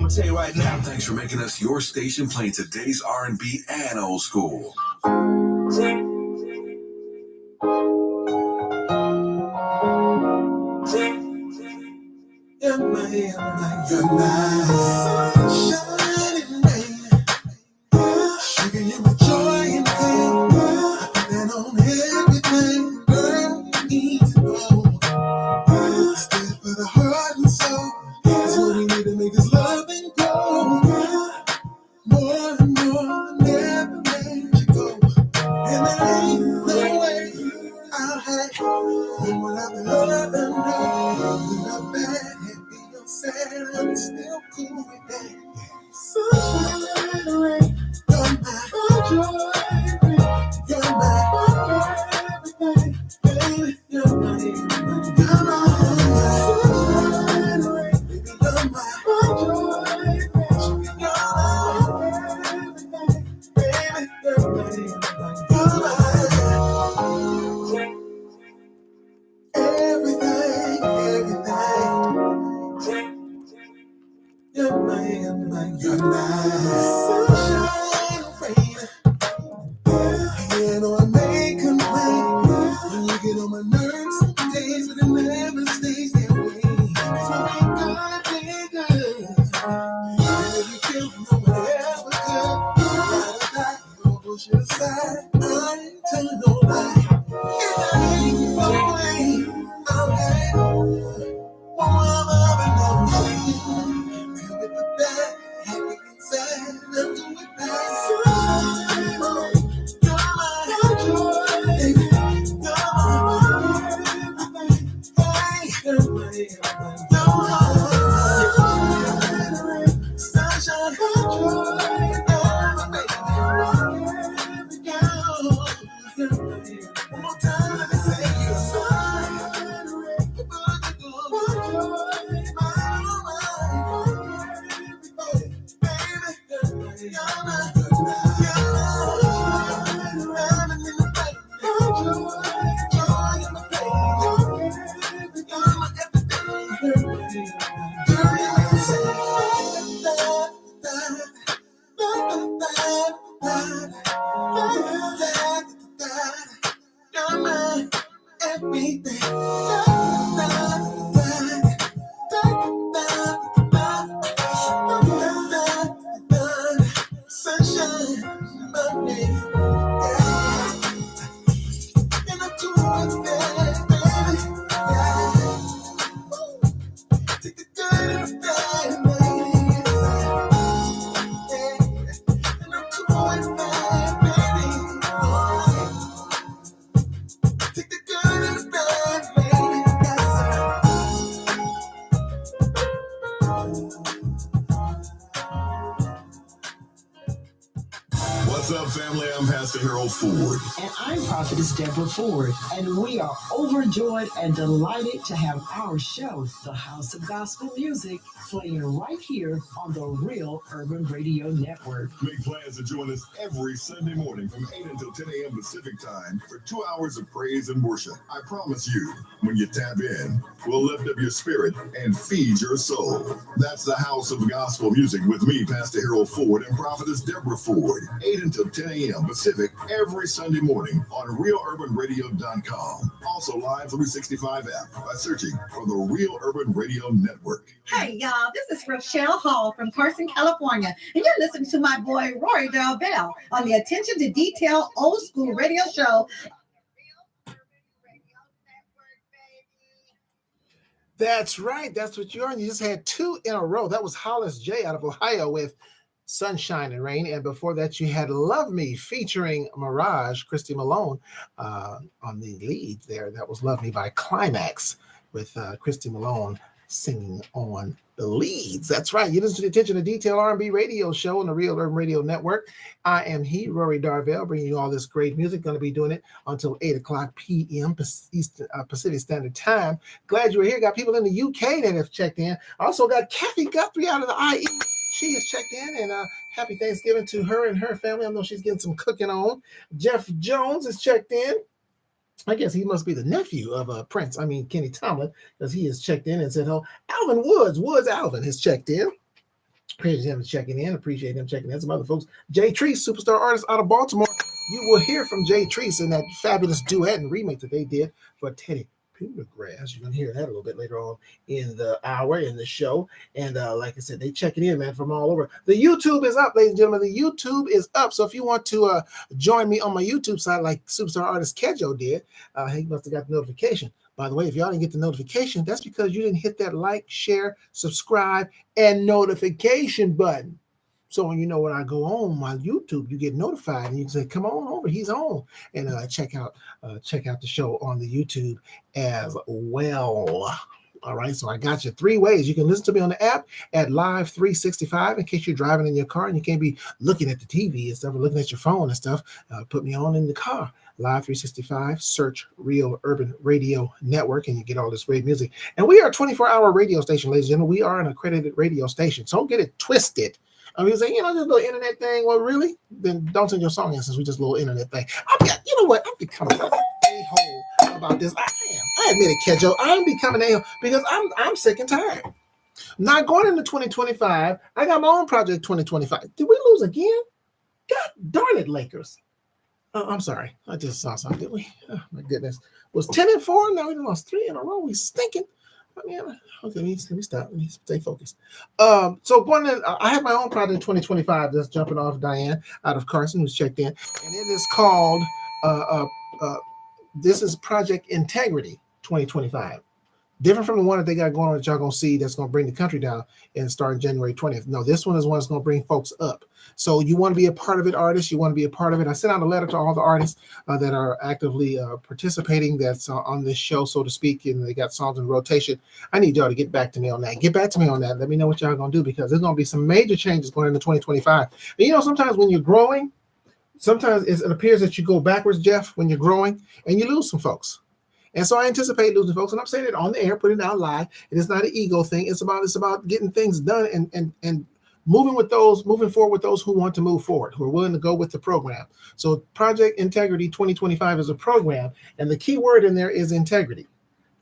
gonna tell you right now. Thanks for making us your station, playing today's R&B and old school. You're my sunshine and rain. Sugar, you're my joy and pain. And on everything, girl, you need to know. Stay for the heart and soul. That's what we need to make this loving go. More and more, never let you go. And there ain't no way I'll have when we'll have to love and know. You're not bad, happy or sad, I'm still cool with that. Sunshine and rain, you're my joy, you're my everything, baby, you're my everything. You're my sunshine and rain, baby, you're my joy, you're my everything, baby, you're my everything. You're my you're my sunshine and rain. You know I may complain when you get on my nerves some days, but it never stays that way. So we gotta be good. And if you feel no one ever could, you'll push it aside. I ain't telling no lie. And I ain't no way. I'll let one love and no feel with the bad, happy inside. I'm doing that. You're my joy, baby. You're my everything. Hey, you're my everything. You're my sunshine, joy, baby. One more time, let me say you're sunshine, What's up, family? I'm Pastor Harold Ford. And I'm Prophetess Deborah Ford. And we are overjoyed and delighted to have our show, The House of Gospel Music, playing right here on the Real Urban Radio Network. Make plans to join us every Sunday morning from 8 until 10 a.m. Pacific time for 2 hours of praise and worship. I promise you, when you tap in, we'll lift up your spirit and feed your soul. That's The House of Gospel Music with me, Pastor Harold Ford, and Prophetess Deborah Ford. 8 until 10 a.m. Pacific every Sunday morning on RealUrbanRadio.com. Also live 365 app by searching for the Real Urban Radio Network. Hey, y'all, this is Rochelle Hall from Carson, California, and you're listening to my boy Rory Darvell on the Attention to Detail Old School Radio Show. That's right. That's what you're on. You just had two in a row. That was Hollis J out of Ohio with Sunshine and Rain. And before that, you had Love Me featuring Mirage, Christy Malone on the lead there. That was Love Me by Climax with Christy Malone singing on the leads. That's right. You listen to the Attention to Detail R&B radio show on the Real Urban Radio Network. I am Rory Darvell, bringing you all this great music. Going to be doing it until 8 o'clock p.m. Pacific Standard Time. Glad you're here. Got people in the UK that have checked in. Also got Kathy Guthrie out of the IE. She has checked in, and happy Thanksgiving to her and her family. I know she's getting some cooking on. Jeff Jones is checked in. I guess he must be the nephew of Kenny Tomlin, because he has checked in and said, oh, Alvin Woods Alvin has checked in. Appreciate him checking in. Appreciate him checking in. Some other folks. Jay Treese, superstar artist out of Baltimore. You will hear from Jay Treese in that fabulous duet and remake that they did for Teddy Pendergrass. You're going to hear that a little bit later on in the hour, in the show. And like I said, they checking in, man, from all over. The YouTube is up, ladies and gentlemen. The YouTube is up. So if you want to join me on my YouTube side like superstar artist Kejo did, he must have got the notification. By the way, if y'all didn't get the notification, that's because you didn't hit that like, share, subscribe, and notification button. So when I go on my YouTube, you get notified and you can say, "Come on over, he's on," and check out the show on the YouTube as well. All right, so I got you 3 ways. You can listen to me on the app at Live 365 in case you're driving in your car and you can't be looking at the TV and stuff or looking at your phone and stuff. Put me on in the car. Live 365, search Real Urban Radio Network, and you get all this great music. And we are a 24-hour radio station, ladies and gentlemen. We are an accredited radio station. So don't get it twisted. I mean, say, this little internet thing. Well, really? Then don't send your song in since we just a little internet thing. You know what? I'm becoming a a-hole about this. I am. I admit it, Kejo. I'm becoming a-hole because I'm sick and tired. Not going into 2025. I got my own project 2025. Did we lose again? God darn it, Lakers. I'm sorry. I just saw something, did we? Oh, my goodness. Was 10-4. Now we lost 3 in a row. We stinking. I mean, okay, let me stop. Let me stay focused. So going in, I have my own project 2025 that's jumping off Diane out of Carson, who's checked in. And it is called, this is Project Integrity 2025. Different from the one that they got going on that y'all going to see that's going to bring the country down and start January 20th. No, this one is one that's going to bring folks up. So you want to be a part of it, artists. You want to be a part of it. I sent out a letter to all the artists that are actively participating that's on this show, so to speak, and they got songs in rotation. I need y'all to get back to me on that. Get back to me on that. Let me know what y'all going to do because there's going to be some major changes going into 2025. And sometimes when you're growing, sometimes it appears that you go backwards, Jeff, when you're growing, and you lose some folks. And so I anticipate losing folks, and I'm saying it on the air, putting it out live. It is not an ego thing. It's about getting things done and moving forward with those who want to move forward, who are willing to go with the program. So Project Integrity 2025 is a program, and the key word in there is integrity.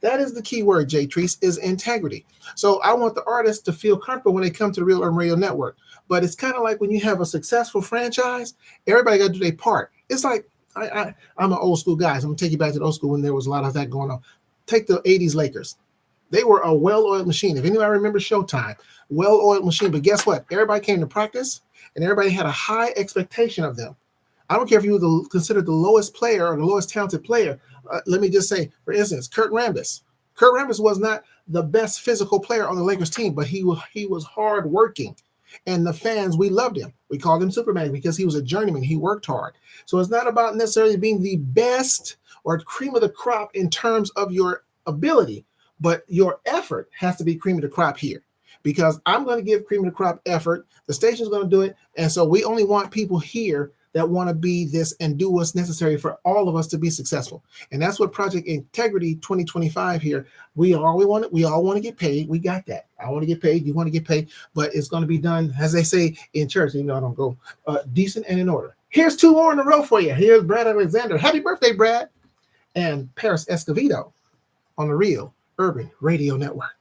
That is the key word, Jay Treese, is integrity. So I want the artists to feel comfortable when they come to the Real Urban Radio Network. But it's kind of like when you have a successful franchise, everybody got to do their part. It's like, I'm an old school guy, so I'm going to take you back to the old school when there was a lot of that going on. Take the 80s Lakers. They were a well-oiled machine. If anybody remembers Showtime, well-oiled machine. But guess what? Everybody came to practice, and everybody had a high expectation of them. I don't care if you were considered the lowest player or the lowest talented player. Let me just say, for instance, Kurt Rambis. Kurt Rambis was not the best physical player on the Lakers team, but he was hard-working. And the fans, we loved him. We called him Superman because he was a journeyman. He worked hard. So it's not about necessarily being the best or cream of the crop in terms of your ability, but your effort has to be cream of the crop here because I'm going to give cream of the crop effort. The station's going to do it. And so we only want people here that want to be this and do what's necessary for all of us to be successful. And that's what Project Integrity 2025 here. We all want to get paid. We got that. I want to get paid. You want to get paid, but it's going to be done, as they say in church, I don't go, decent and in order. Here's 2 more in a row for you. Here's Brad Alexander. Happy birthday, Brad. And Paris Escovedo on the Real Urban Radio Network.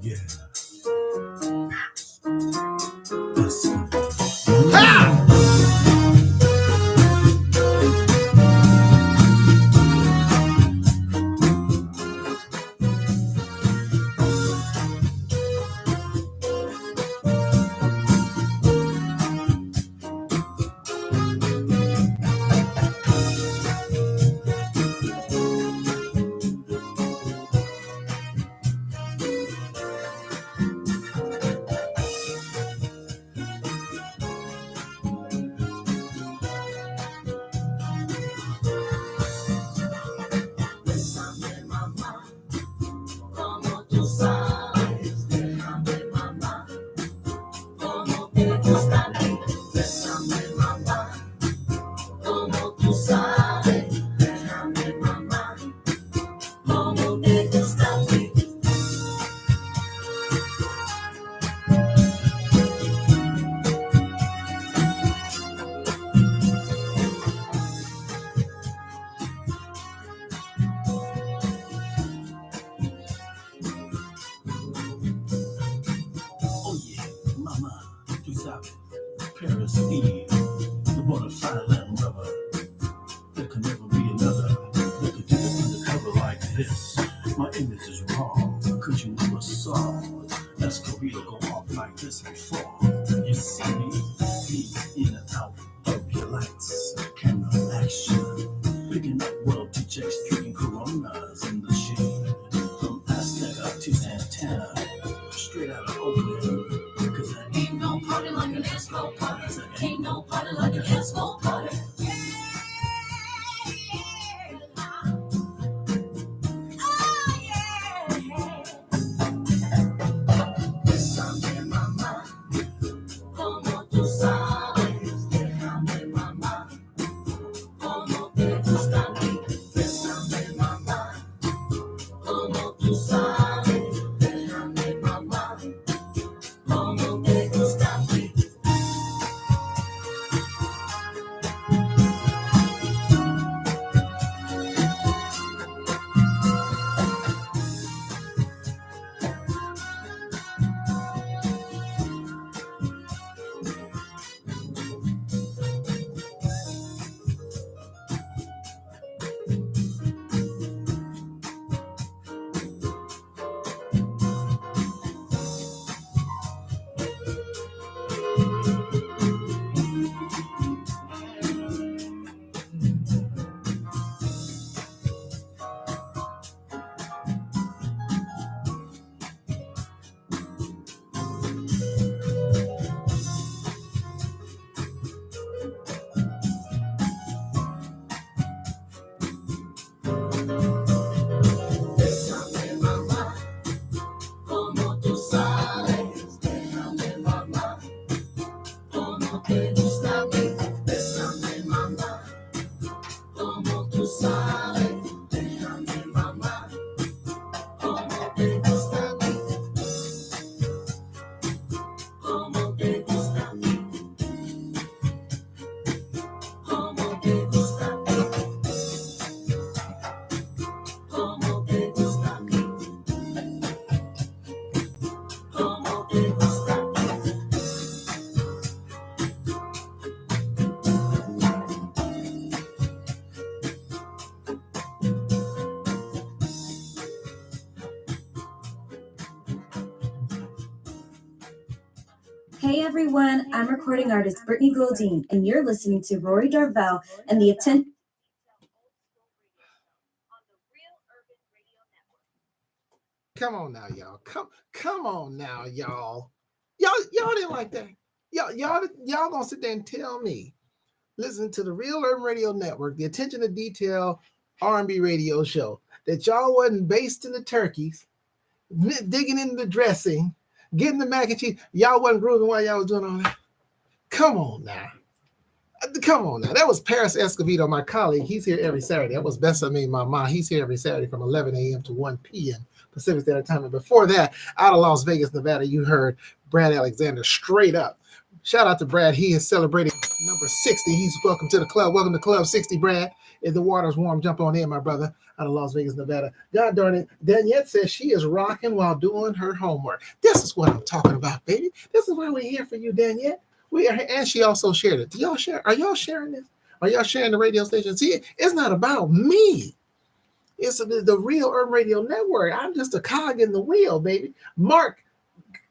yeah. That's Ah! Bésame, mamá, como tú sabes. Déjame, mamá, como te gusta a mí. Bésame, mamá, como tú sabes. Déjame, mamá, como te gusta a mí. Oye, mamá, tú sabes, Paris Eve, the bonafide Latin rubber. There can never be another that could do it undercover like this. My image is wrong, cause you never saw Escobedo go off like this before. You see me, be in and out of your lights, camera action, picking up world DJs, drinking Coronas in the shade. From Azteca to Santana, straight out of Oakland. Cause there ain't no party like an Esco party. There ain't no party like an Esco party. Bésame, mamá, como tú sabes. Déjame, mamá, como te gusta a mí. Bésame, mamá, como tú sabes. Déjame, mamá, como te gusta a mí. Bésame, mamá, como tú sabes. Déjame, mamá, como te gusta a mí. Bésame, mamá, como tú sabes. Déjame, mamá, como te gusta a mí. Como te gusta a mí. Como te gusta a mí. Como te gusta a mí. Como te gusta a mí. Hey everyone, I'm recording artist Brittany Goldine, and you're listening to Rory Darvell and the Attention. Come on now, y'all. Come on now, y'all. Y'all didn't like that. Y'all gonna sit there and tell me, listen to the Real Urban Radio Network, the Attention to Detail R&B radio show, that y'all wasn't basting the turkeys, digging into the dressing, getting the mac and cheese. Y'all wasn't grooving while y'all was doing all that. Come on now. That was Paris Escobedo, my colleague. He's here every Saturday. That was Bésame Mamá. He's here every Saturday from 11 a.m. to 1 p.m. Pacific Standard Time. And before that, out of Las Vegas, Nevada, you heard Brad Alexander, Straight Up. Shout out to Brad. He is celebrating number 60. He's welcome to the club. Welcome to Club 60, Brad. If the water's warm, jump on in, my brother, out of Las Vegas, Nevada. God darn it. Daniette says she is rocking while doing her homework. This is what I'm talking about, baby. This is why we're here for you, Daniette. We are, and she also shared it. Do y'all share? Are y'all sharing this? Are y'all sharing the radio station? See, it's not about me. It's the Real Urban Radio Network. I'm just a cog in the wheel, baby. Mark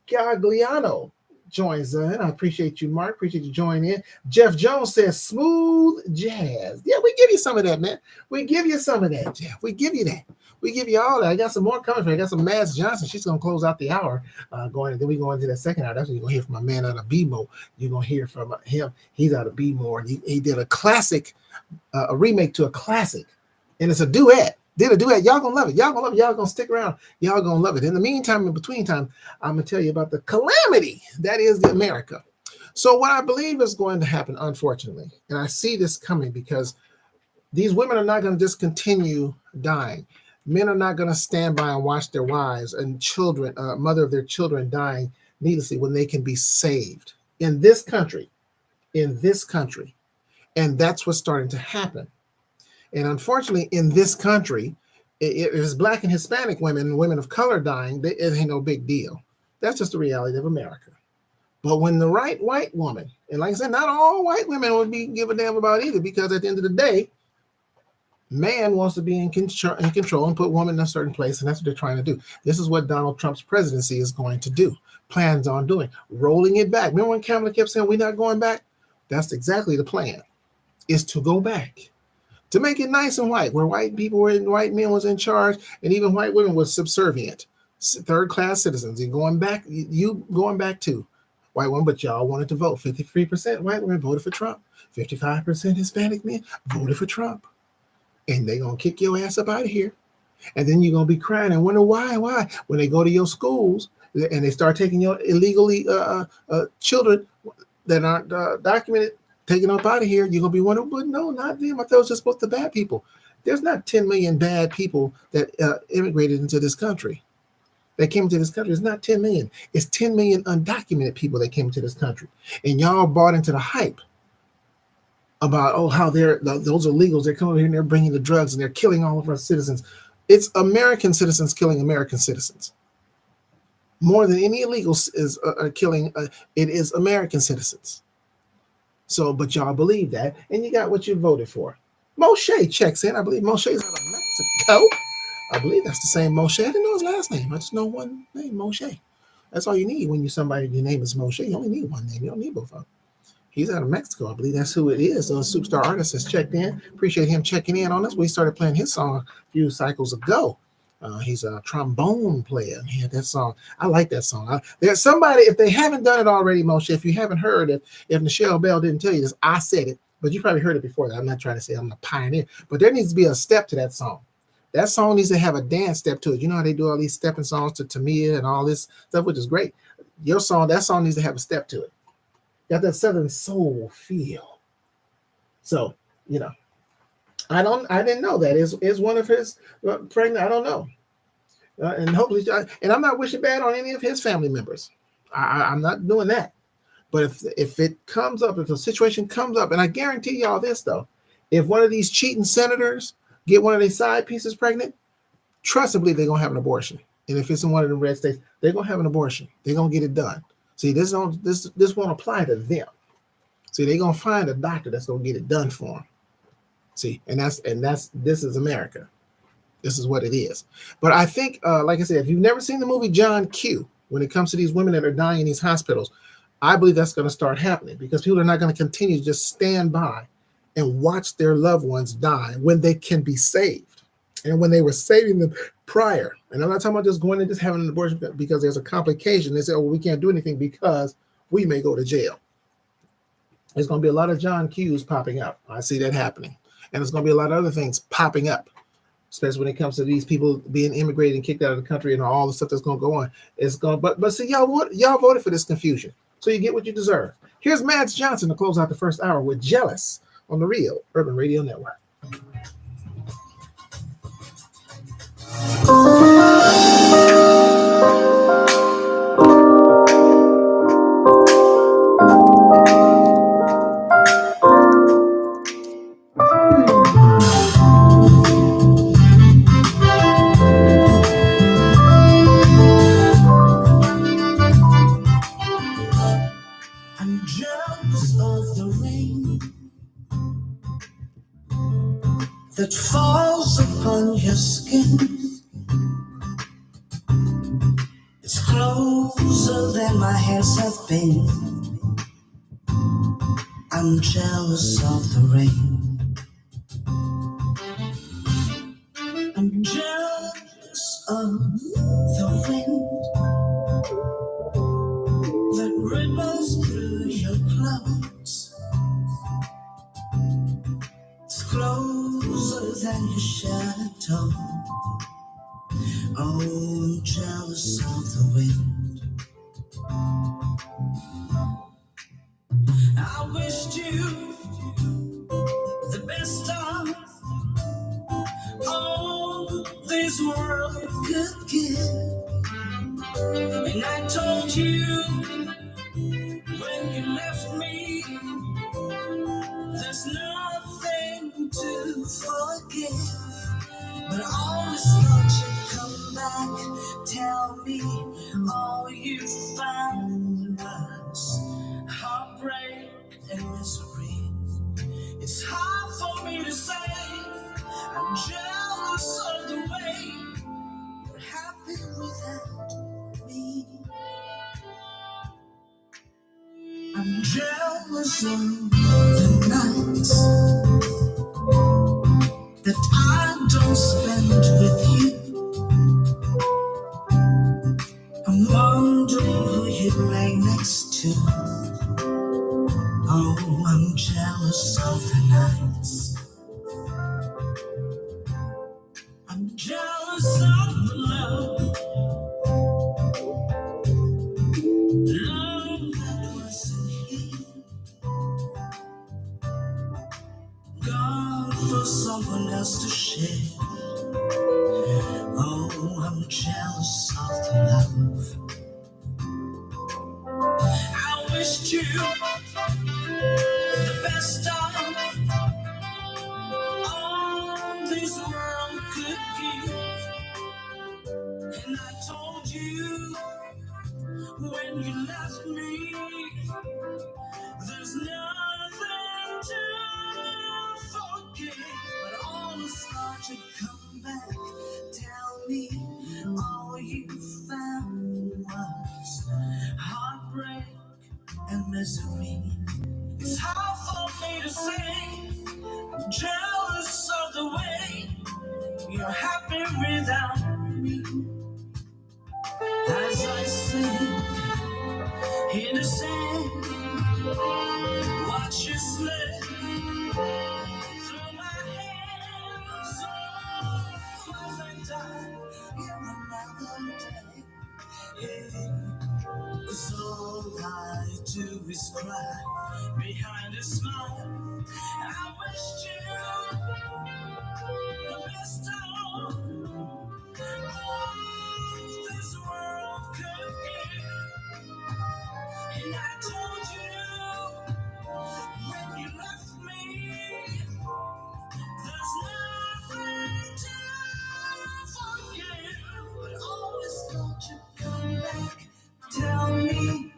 Gagliano joins in. I appreciate you, Mark. Appreciate you joining in. Jeff Jones says smooth jazz. Yeah, we give you some of that, man. We give you some of that, Jeff. We give you that. We give you all that. I got some more coming for you. I got some Mads Johnson. She's going to close out the hour. Then we go into that second hour. That's when you're going to hear from my man out of BMO. You're going to hear from him. He's out of BMO. And he did a classic, a remake to a classic. And it's a duet. Did a duet. Y'all gonna love it. Y'all gonna love it. Y'all gonna stick around. Y'all gonna love it. In the meantime, in between time, I'm gonna tell you about the calamity that is the America. So what I believe is going to happen, unfortunately, and I see this coming because these women are not going to just continue dying. Men are not going to stand by and watch their wives and children, mother of their children dying needlessly when they can be saved in this country. And that's what's starting to happen. And unfortunately, in this country, if it's Black and Hispanic women and women of color dying, it ain't no big deal. That's just the reality of America. But when the right white woman, and like I said, not all white women would be give a damn about either, because at the end of the day, man wants to be in control and put women in a certain place, and that's what they're trying to do. This is what Donald Trump's presidency is going to do, plans on doing, rolling it back. Remember when Kamala kept saying, we're not going back? That's exactly the plan, is to go back. To make it nice and white, where white people were in, white men was in charge, and even white women was subservient, third-class citizens. And going back, you going back to white women, but y'all wanted to vote. 53% white women voted for Trump. 55% Hispanic men voted for Trump. And they're going to kick your ass up out of here. And then you're going to be crying and wonder why. When they go to your schools and they start taking your illegally children that aren't documented, taking up out of here, you're going to be wondering, but no, not them. I thought it was just both the bad people. There's not 10 million bad people that immigrated into this country. That came into this country. It's not 10 million. It's 10 million undocumented people that came into this country. And y'all bought into the hype about, how those illegals, they're coming here and they're bringing the drugs and they're killing all of our citizens. It's American citizens killing American citizens. More than any illegals is killing, it is American citizens. So, but y'all believe that, and you got what you voted for. Moshe checks in. I believe Moshe is out of Mexico. I believe that's the same Moshe. I didn't know his last name. I just know one name, Moshe. That's all you need when your name is Moshe. You only need one name. You don't need both of them. He's out of Mexico. I believe that's who it is. So a superstar artist has checked in. Appreciate him checking in on us. We started playing his song a few cycles ago. He's a trombone player. He had that song. I like that song. There's somebody, if they haven't done it already, Moshe, if you haven't heard it, if Michelle Bell didn't tell you this, I said it, but you probably heard it before that. I'm not trying to say I'm a pioneer, but there needs to be a step to that song. That song needs to have a dance step to it. You know how they do all these stepping songs to Tamia and all this stuff, which is great. That song needs to have a step to it. Got that Southern soul feel. So, I didn't know that is one of his pregnant. I don't know, and hopefully, and I'm not wishing bad on any of his family members. I'm not doing that. But if it comes up, if a situation comes up, and I guarantee y'all this though, if one of these cheating senators get one of their side pieces pregnant, trust and believe they're gonna have an abortion. And if it's in one of the red states, they're gonna have an abortion. They're gonna get it done. See, this won't apply to them. See, they're gonna find a doctor that's gonna get it done for them. See, and this is America. This is what it is. But I think, like I said, if you've never seen the movie John Q, when it comes to these women that are dying in these hospitals, I believe that's going to start happening because people are not going to continue to just stand by and watch their loved ones die when they can be saved. And when they were saving them prior, and I'm not talking about just going and just having an abortion because there's a complication. They say, we can't do anything because we may go to jail. There's going to be a lot of John Q's popping up. I see that happening. And there's going to be a lot of other things popping up, especially when it comes to these people being immigrated and kicked out of the country and all the stuff that's going to go on. It's going, but see, y'all voted for this confusion, so you get what you deserve. Here's Mads Johnson to close out the first hour with "Jealous" on the Real Urban Radio Network. that falls upon your skin. It's closer than my hands have been. I'm jealous of the rain. I'm jealous of the wind that ripples through your clothes. It's closer than your shadow. Oh, I'm jealous of the wind. I wished you the best of all this world could give. And I told you when you left me, there's nothing to forgive. But I always thought you'd come back, tell me all you found was heartbreak and misery. It's hard for me to say, I'm jealous of the way you're happy without me. I'm jealous of the nights that I don't spend with you. I'm wondering who you lay next to. Oh, I'm jealous of the nights. I'm jealous of the love that wasn't here. Gone for someone else to share. Oh, I'm jealous of the love. I wished you the best of all this world could give. And I told you when you left me, there's nothing to forget. But I always thought you'd come back, tell me all you found was heartbreak and misery. It's hard for me to say, I'm jealous of the way you're happy without me. As I sing in the sand, watch you slip through my hands. Oh, as I die in another day. Yeah. 'Cause all I do is cry behind a smile. I wished you the best of all this world could give. And I told you when you left me, there's nothing to forget. But always thought you'd come back, tell me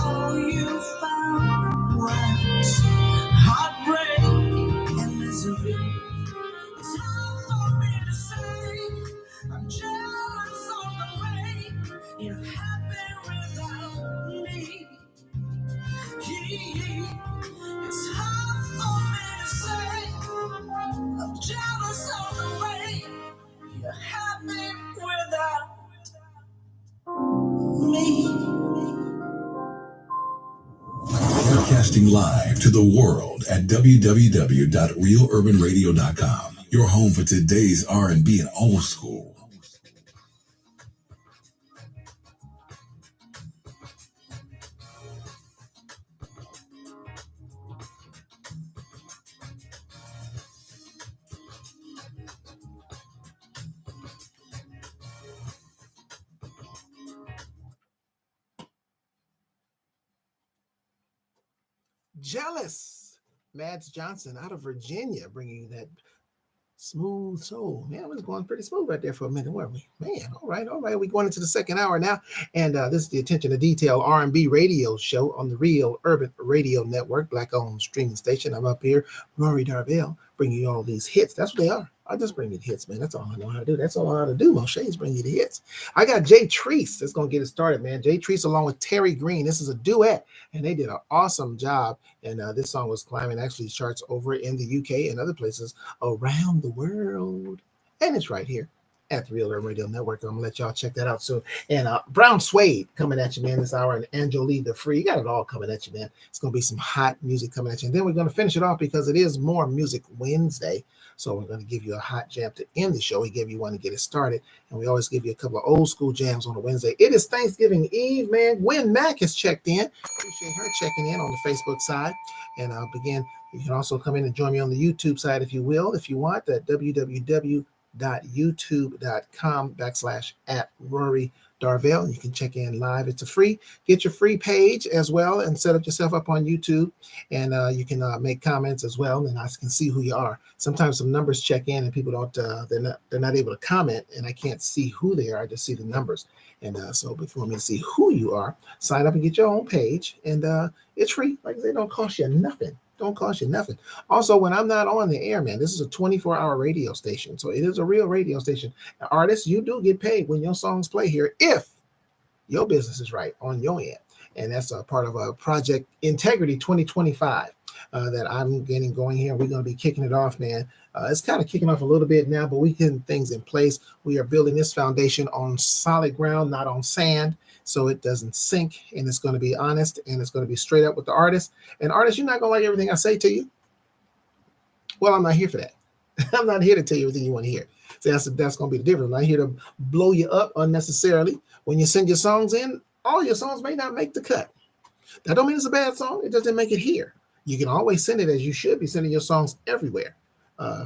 all you found was heartbreak and misery. It's hard for me to say, I'm jealous of the way you're happy without me. It's hard for me to say, I'm jealous of the way you're happy without me. Broadcasting live to the world at www.realurbanradio.com. Your home for today's R&B and old school. Jealous. Mads Johnson out of Virginia, bringing that smooth soul. Man, it was going pretty smooth right there for a minute, weren't we? Man, all right. We're going into the second hour now, and this is the Attention to Detail R&B radio show on the Real Urban Radio Network, Black-owned streaming station. I'm up here, Rory Darvell, bringing you all these hits. That's what they are. I just bring you the hits, man. That's all I know how to do. That's all I know how to do. Moshe's bring you the hits. I got Jay Treese that's going to get it started, man. Jay Treese along with Terry Green. This is a duet, and they did an awesome job. And this song was climbing actually charts over in the UK and other places around the world. And it's right here at the Real Urban Radio Network. I'm going to let y'all check that out soon. And Brown Suede coming at you, man, this hour. And Angelique the Free. You got it all coming at you, man. It's going to be some hot music coming at you. And then we're going to finish it off because it is More Music Wednesday. So we're going to give you a hot jam to end the show. We give you one to get it started. And we always give you a couple of old school jams on a Wednesday. It is Thanksgiving Eve, man. Gwen Mack has checked in. Appreciate her checking in on the Facebook side. And again, you can also come in and join me on the YouTube side if you will, if you want, at www.youtube.com/@Rory Darvell. You can check in live. It's a free. Get your free page as well and set up yourself up on YouTube. And you can make comments as well, and I can see who you are. Sometimes some numbers check in and people don't. They're not able to comment, and I can't see who they are. I just see the numbers. And so before me to see who you are, sign up and get your own page. And it's free. Like I say, don't cost you nothing. Don't cost you nothing. Also, when I'm not on the air, man, this is a 24-hour radio station. So it is a real radio station. Now, artists, you do get paid when your songs play here if your business is right on your end. And that's a part of a Project Integrity 2025 that I'm getting going here. We're going to be kicking it off, man. It's kind of kicking off a little bit now, but we're getting things in place. We are building this foundation on solid ground, not on sand, so it doesn't sink, and it's going to be honest, and it's going to be straight up with the artist. And artists, you're not going to like everything I say to you. Well, I'm not here for that. I'm not here to tell you everything you want to hear. So that's going to be the difference. I'm not here to blow you up unnecessarily. When you send your songs in, all your songs may not make the cut. That don't mean it's a bad song. It doesn't make it here. You can always send it, as you should be sending your songs everywhere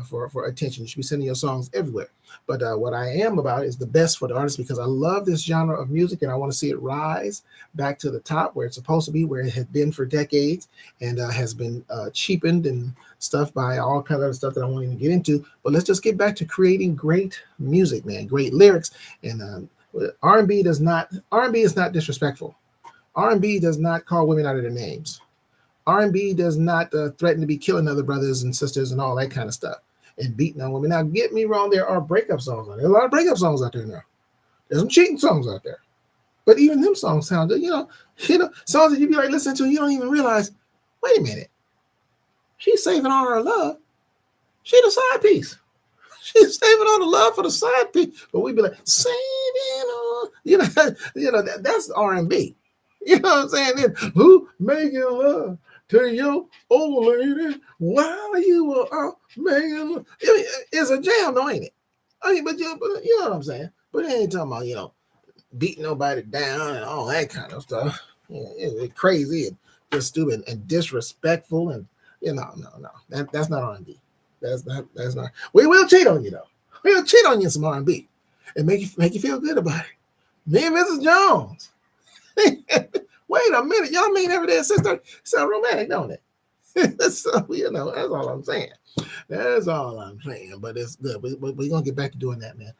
for attention. You should be sending your songs everywhere. But what I am about is the best for the artist, because I love this genre of music and I want to see it rise back to the top where it's supposed to be, where it has been for decades and has been cheapened and stuff by all kinds of stuff that I won't even get into. But let's just get back to creating great music, man, great lyrics. And R&B is not disrespectful. R&B does not call women out of their names. R&B does not threaten to be killing other brothers and sisters and all that kind of stuff and beating on women. Now, get me wrong, there are breakup songs on there. There are a lot of breakup songs out there now. There's some cheating songs out there. But even them songs sound good. You know, songs that you be like listening to, you don't even realize, wait a minute. She's saving all her love. She the side piece. She's saving all the love for the side piece. But we be like, saving all, that's R&B. You know what I'm saying? Then, who making love to your old lady while you were out making love? It's a jam, though, ain't it? I mean, but you know what I'm saying? But it ain't talking about, beating nobody down and all that kind of stuff. It's crazy and just stupid and disrespectful and no. That's not R&B. That's not. We will cheat on you though. We'll cheat on you in some R&B and make you feel good about it. Me and Mrs. Jones. Wait a minute, y'all mean every day at 6:30? Sound romantic, don't it? So, that's all I'm saying. That's all I'm saying. But it's good. We're gonna get back to doing that, man.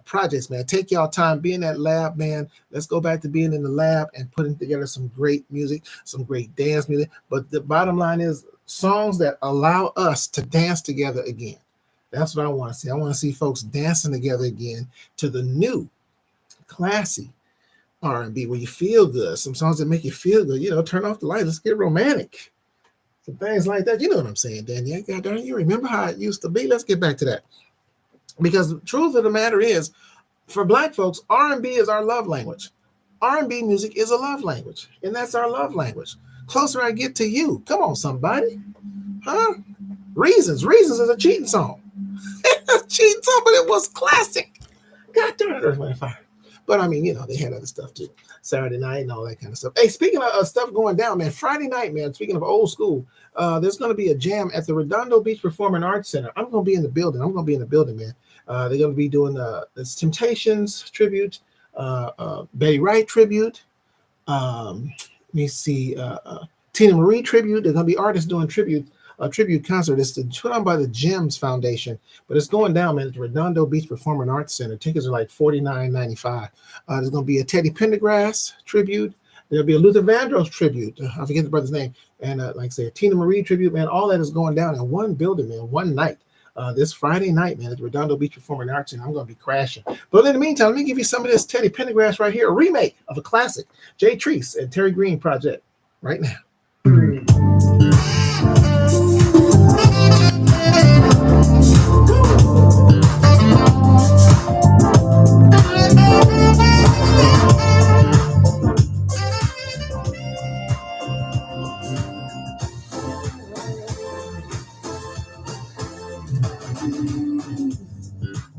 Projects, man. Take y'all time, be in that lab, man. Let's go back to being in the lab and putting together some great music, some great dance music. But the bottom line is songs that allow us to dance together again. That's what I want to see. I want to see folks dancing together again to the new, classy R&B where you feel good. Some songs that make you feel good. Turn off the light. Let's get romantic. Some things like that. You know what I'm saying, Danielle? God darn, you remember how it used to be? Let's get back to that. Because the truth of the matter is, for Black folks, R&B is our love language. R&B music is a love language, and that's our love language. Closer I get to you. Come on, somebody. Huh? Reasons. Reasons is a cheating song. It's a cheating song, but it was classic. God darn it, Earth, Wind, and Fire. But I mean, they had other stuff too. Saturday night and all that kind of stuff. Hey, speaking of stuff going down, man, Friday night, man, speaking of old school, there's going to be a jam at the Redondo Beach Performing Arts Center. I'm going to be in the building. Man. They're going to be doing this Temptations tribute, Betty Wright tribute. Let me see, Tina Marie tribute. There's going to be artists doing a tribute concert. It's put on by the GEMS Foundation, but it's going down, man, at the Redondo Beach Performing Arts Center. Tickets are like $49.95. There's going to be a Teddy Pendergrass tribute. There'll be a Luther Vandross tribute. I forget the brother's name. And like I say, a Tina Marie tribute, man. All that is going down in one building, man, one night. this Friday night, man, at the Redondo Beach Performing Arts, and I'm going to be crashing. But in the meantime, let me give you some of this Teddy Pendergrass right here, a remake of a classic, Jay Treese and Terry Green project, right now.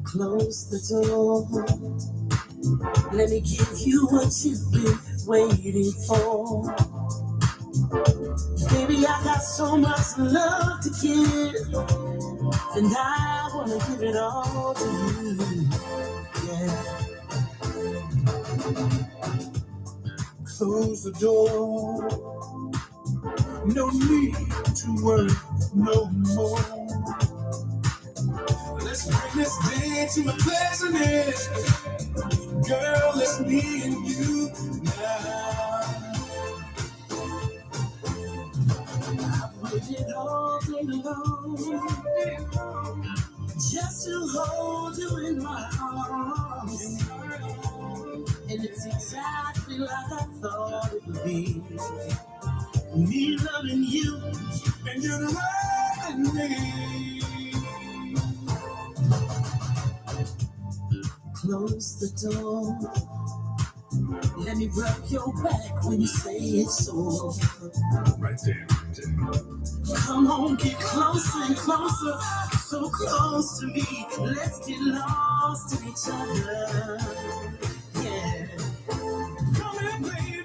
Close the door. Let me give you what you've been waiting for. Baby, I got so much love to give, and I wanna give it all to you. Yeah. Close the door. No need to worry no more. Let's bring this day to a pleasantness. Girl, it's me and you now. I've waited all day long just to hold you in my arms. And it's exactly like I thought it would be. Me loving you and you loving me. Close the door. Let me rub your back when you say it's so. Right there, right there. Come on, get closer and closer, so close to me. Let's get lost in each other. Yeah. Come here, baby.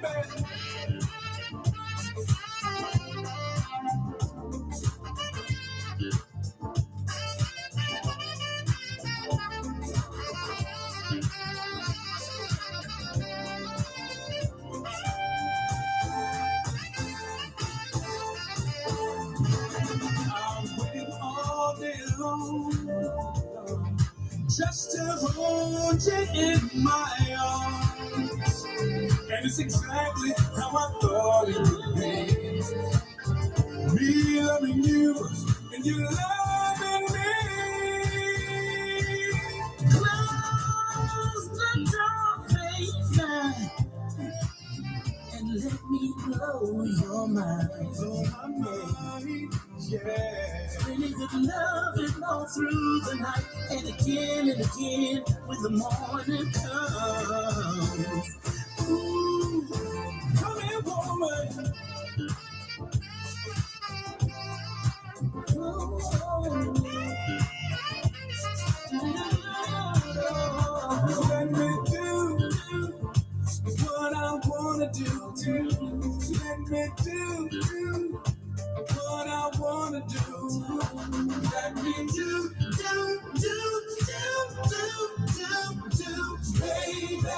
Just to hold you in my arms. And it's exactly how I thought it would be. Me loving you and you loving me. Close the door, baby, and let me blow your mind. Blow my mind, yeah. Really good loving all through the night, and again when the morning comes. Ooh, come here, woman. Let me do what I wanna do. Let me do what I wanna do. Let me do, baby.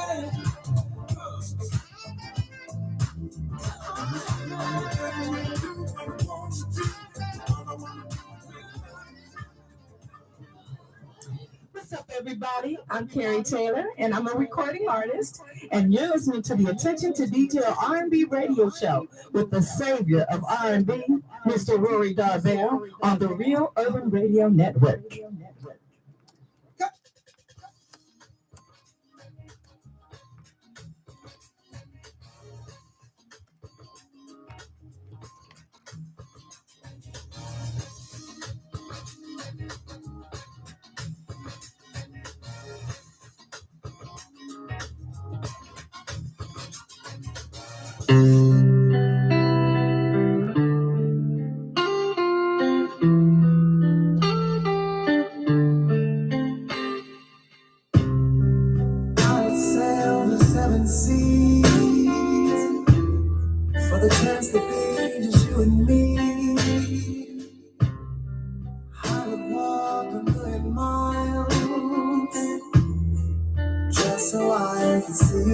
What's up, everybody? I'm Carrie Taylor, and I'm a recording artist, and you're listening to the Attention to Detail R&B radio show with the savior of R&B, Mr. Rory Darvell, on the Real Urban Radio Network.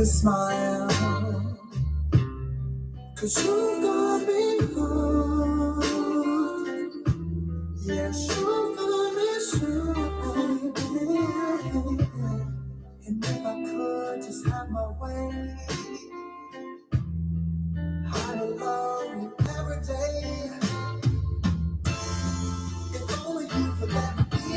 Smile, 'cause you've got me hooked. Yes, you've got me shook, baby. And if I could just have my way, I would love you every day. If only you could let me be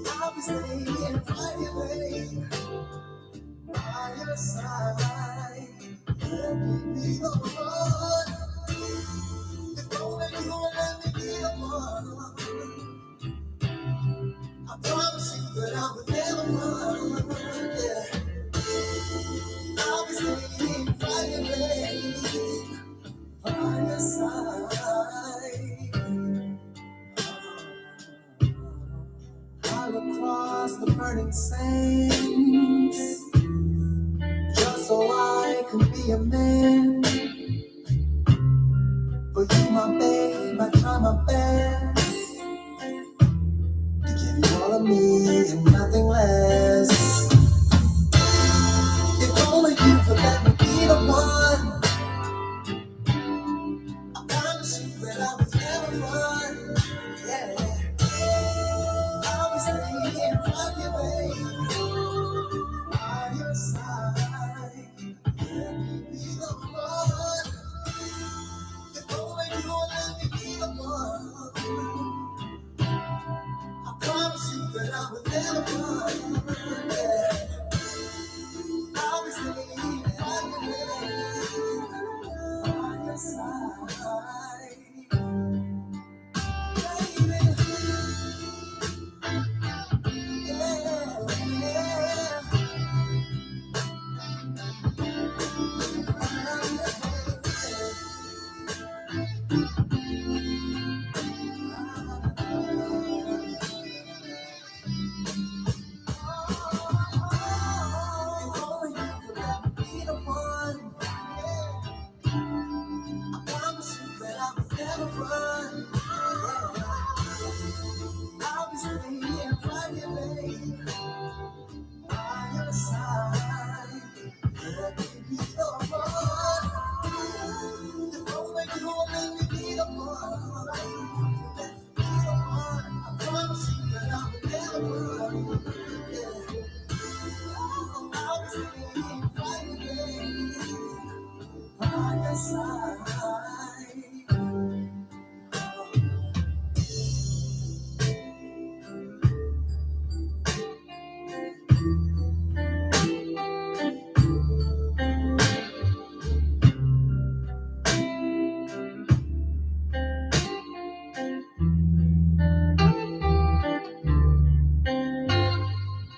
I'll be staying right here, babe, by your side. Let me be the one. If only you will let me be the one. I promise you that I would never run. Yeah. I'll be staying right here, babe, by your side. I'll across the burning sands, just so I can be a man. For you, my babe, I try my best to give you all of me and nothing less. If only you could let me be the one. I promise you that I would never run. Yeah, I'll be staying right here, babe, by your side. Let me be the one. If only you would let me be the one. I promise you that I would never run. Yeah. I'll be staying right here by your side.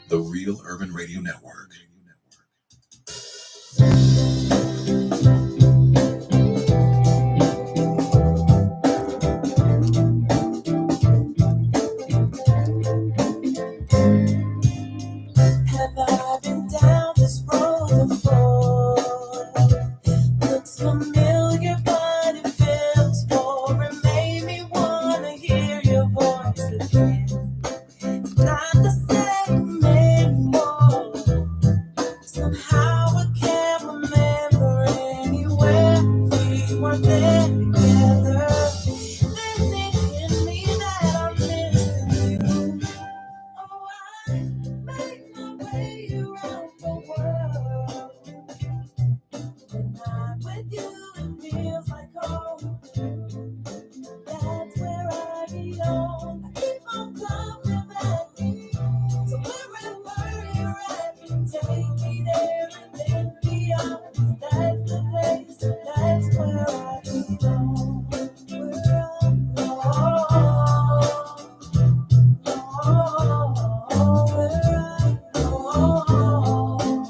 The Real Urban Radio Network. Have I been down this road before? Looks familiar, but it feels boring. Made me wanna hear your voice again. It's not the same anymore. Somehow I can't remember anywhere we were there together. Then it hit me that I'm missing you. Oh, I make my way around the world. When I'm with you, it feels like home. That's where I belong. I keep on coming back. So wherever you're at, take me there and then beyond. That's the place, that's where I belong. Where I belong, where I belong.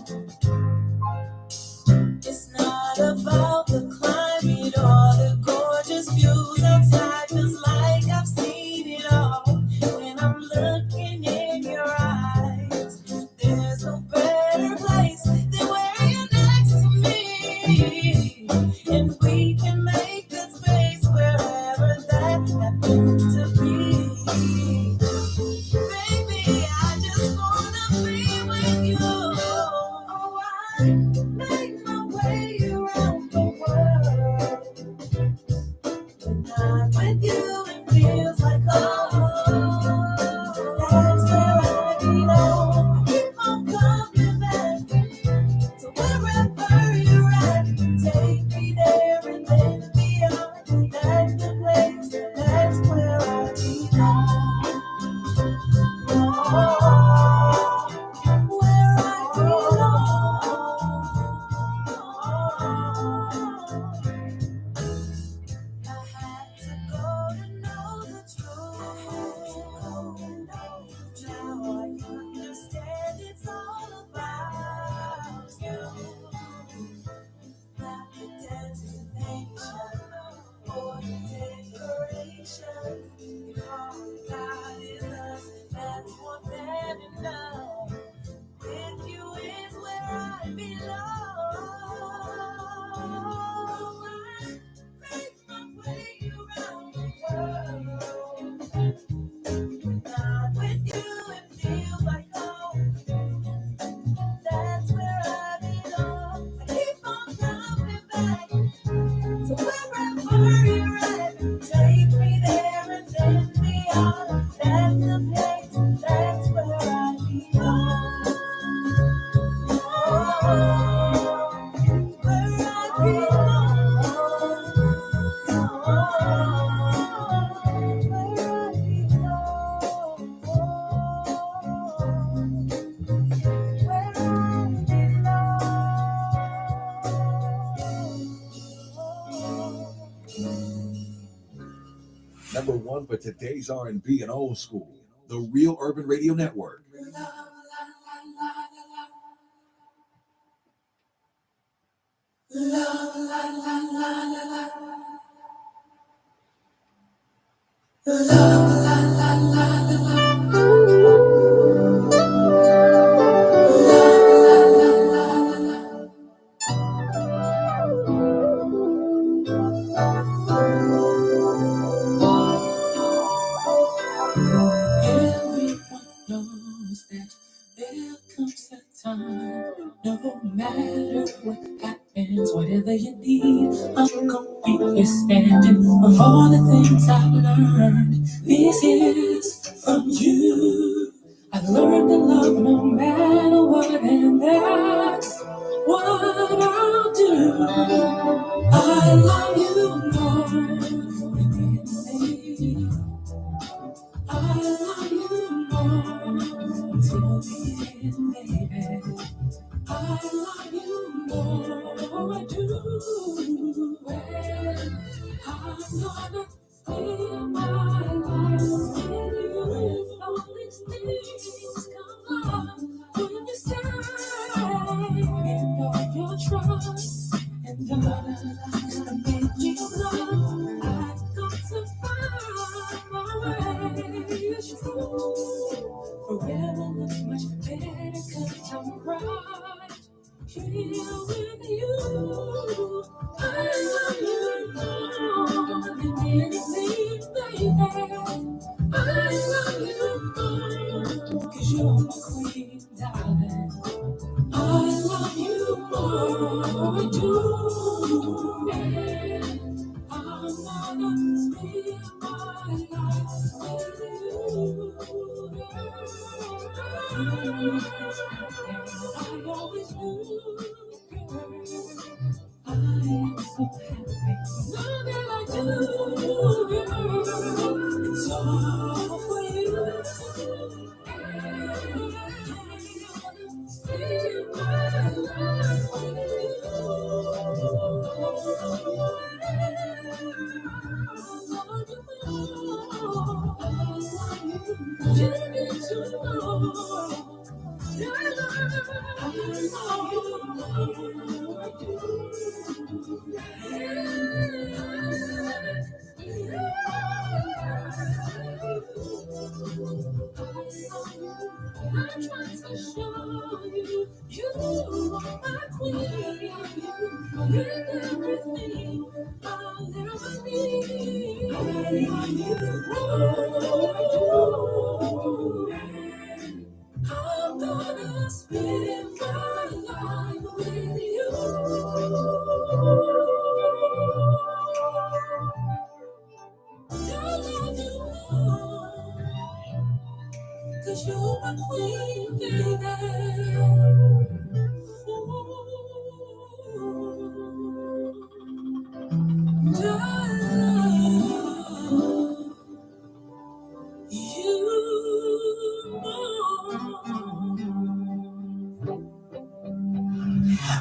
It's not about the climate or the gorgeous views outside, 'cause like I've seen it all. When I'm looking in your eyes, there's no better place than where you're next to me. And we can make that space wherever that happens to be. Baby, I just wanna be with you. Oh, I make my way around the world. When I'm with you, it feels like home. Number one for today's R&B and old school, the Real Urban Radio Network. Everyone knows that there comes a time, no matter what happens, whatever you need, I'm gonna be here standing. Of all the things I've learned, this is from you. I've learned to love no matter what, and that's what I'll do. I love you more than anything. I love you more until the end, baby. I love you more, I do. When I'm gonna spend my life with you, all these things come up when you stay and all your trust and all the make me love. I've got to find my way. It's true. Forever look much better 'cause I'm right here with you. I love you more than anything, baby. I love you more 'cause you're my queen, darling. I love you more, I do. And I'm gonna spend my life with you. I always knew, girl, I am so happy. Now that I do, girl, it's all for you. Spend my life with I'm trying to show you, you are my queen. You're everything I'll ever need. I'm gonna spend my life with you. I love you more, 'cause you're my queen, baby.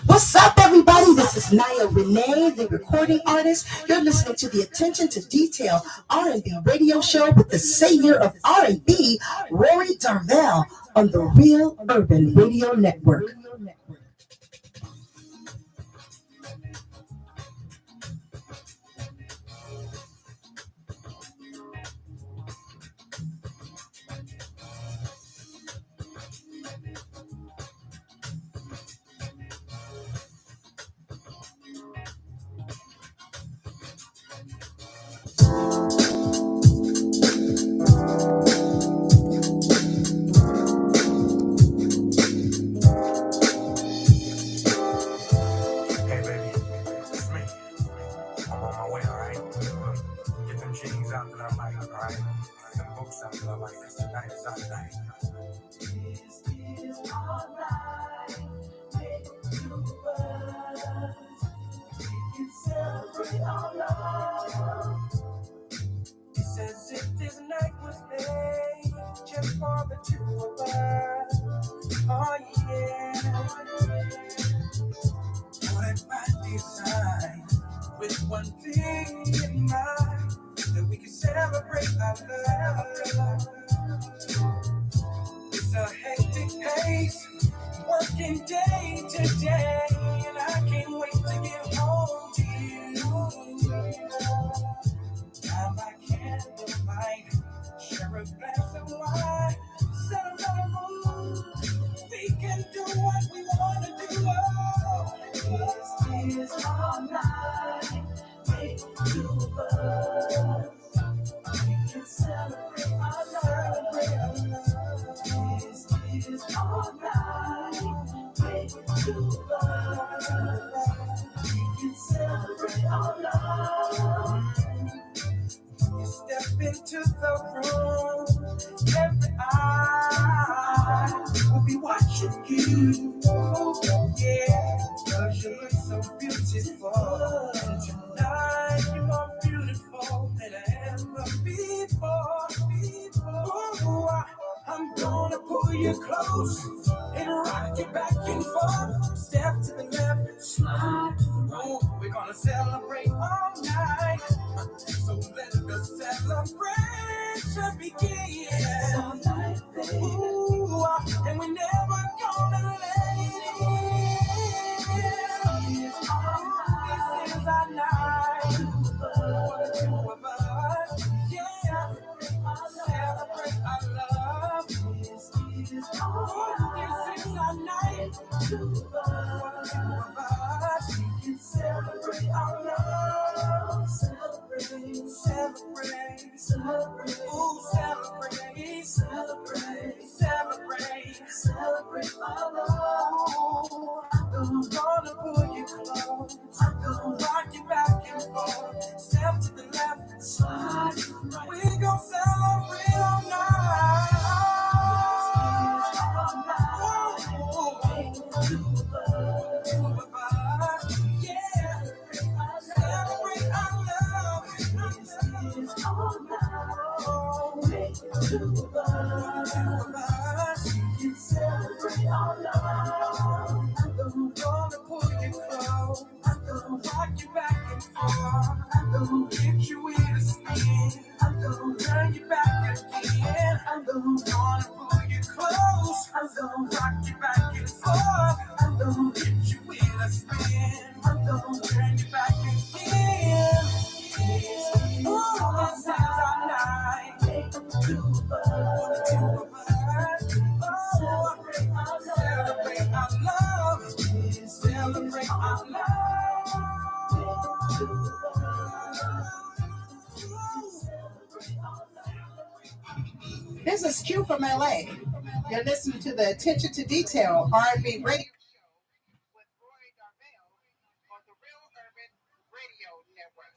What's up, everybody? This is Naya Renee, the recording artist. You're listening to the Attention to Detail R&B radio show with the savior of R&B, Rory Darvell, on the Real Urban Radio Network. our night. This is our night. Make new words. We can celebrate our love. It's as if this night was made just for the two of us. Oh yeah. What by design, with one thing in mind, that we can celebrate our love. It's a hectic pace, working day to day, and I can't wait to get home to you. By my candlelight, share a glass of wine, settle on the moon. We can do what we want to do. Oh, This is our night. Make new words. We can celebrate our love. This is our night. Make new words. We can celebrate our love. you step into the room, every eye will be watching you. Yeah, 'cause you look so beautiful. And tonight you're more beautiful than ever before. Ooh, I'm gonna pull you close and rock you back and forth. Step to the left, slide to the right. We're gonna celebrate all night. So let the celebration begin. All night, baby. Ooh, and we're never gonna let it end. This is our night. For the two of us. Yeah. Celebrate our love. This is our This is our night. For the two of us. We can celebrate our love. Celebrate. Ooh, celebrate. Celebrate our love. I'm gonna pull you close. I'm gonna rock you back and forth. Step to the left, slide to the right. We gon' celebrate all night. Two of us, yeah. Celebrate our love. Two of us. Celebrate our love. I'm gonna pull you close. I'm gonna rock you back and forth. I'm gonna get you in a spin. I'm gonna turn you back again. I'm gonna pull you close. I'm gonna rock you back and forth. I'm gonna get you in a spin. I'm gonna turn you back again. Ooh, this is our night. Two of us. Celebrate our love. Celebrate our This is Q from LA. You're listening to the Attention to Detail R&B radio show with Roy Darvell on the Real Urban Radio Network.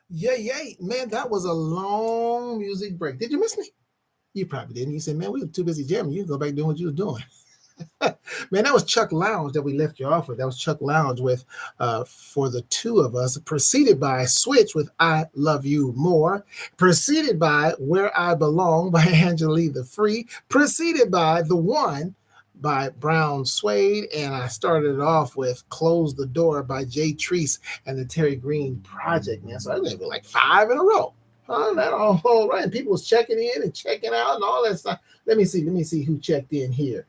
Yay. Man, that was a long music break. Did you miss me? You probably didn't. You said, man, we were too busy jamming. You go back doing what you were doing. Man, that was Chuck Lounge that we left you off with. That was Chuck Lounge with For the Two of Us, preceded by Switch with I Love You More, preceded by Where I Belong by Angela Lee the Free, preceded by The One by Brown Suede, and I started it off with Close the Door by Jay Treese and the Terry Green Project, man. So I went like 5 in a row. That all right. And people was checking in and checking out and all that stuff. Let me see who checked in here.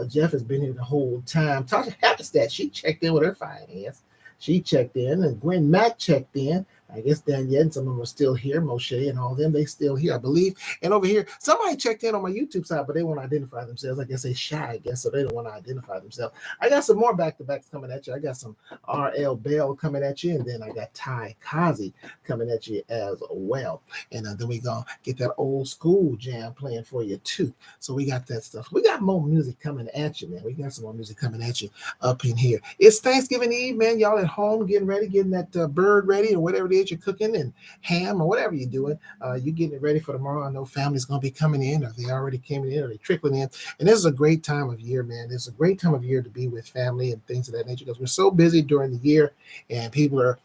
Jeff has been here the whole time. Tasha Happenstad, she checked in with her fine ass. She checked in, and Gwen Mack checked in. I guess Danielle and some of them are still here. Moshe and all them, they still here, I believe. And over here, somebody checked in on my YouTube side, but they won't identify themselves. I guess they shy, I guess, so they don't want to identify themselves. I got some more back-to-backs coming at you. I got some R.L. Bell coming at you, and then I got Ty Kazi coming at you as well. And then we gonna get that old school jam playing for you too. So we got that stuff. We got more music coming at you, man. We got some more music coming at you up in here. It's Thanksgiving Eve, man. Y'all at home getting ready, getting that bird ready or whatever it is appreciate you cooking and ham or whatever you're doing. You getting it ready for tomorrow. I know family's going to be coming in, or they already came in, or they trickling in. And this is a great time of year, man. It's a great time of year to be with family and things of that nature, because we're so busy during the year, and people are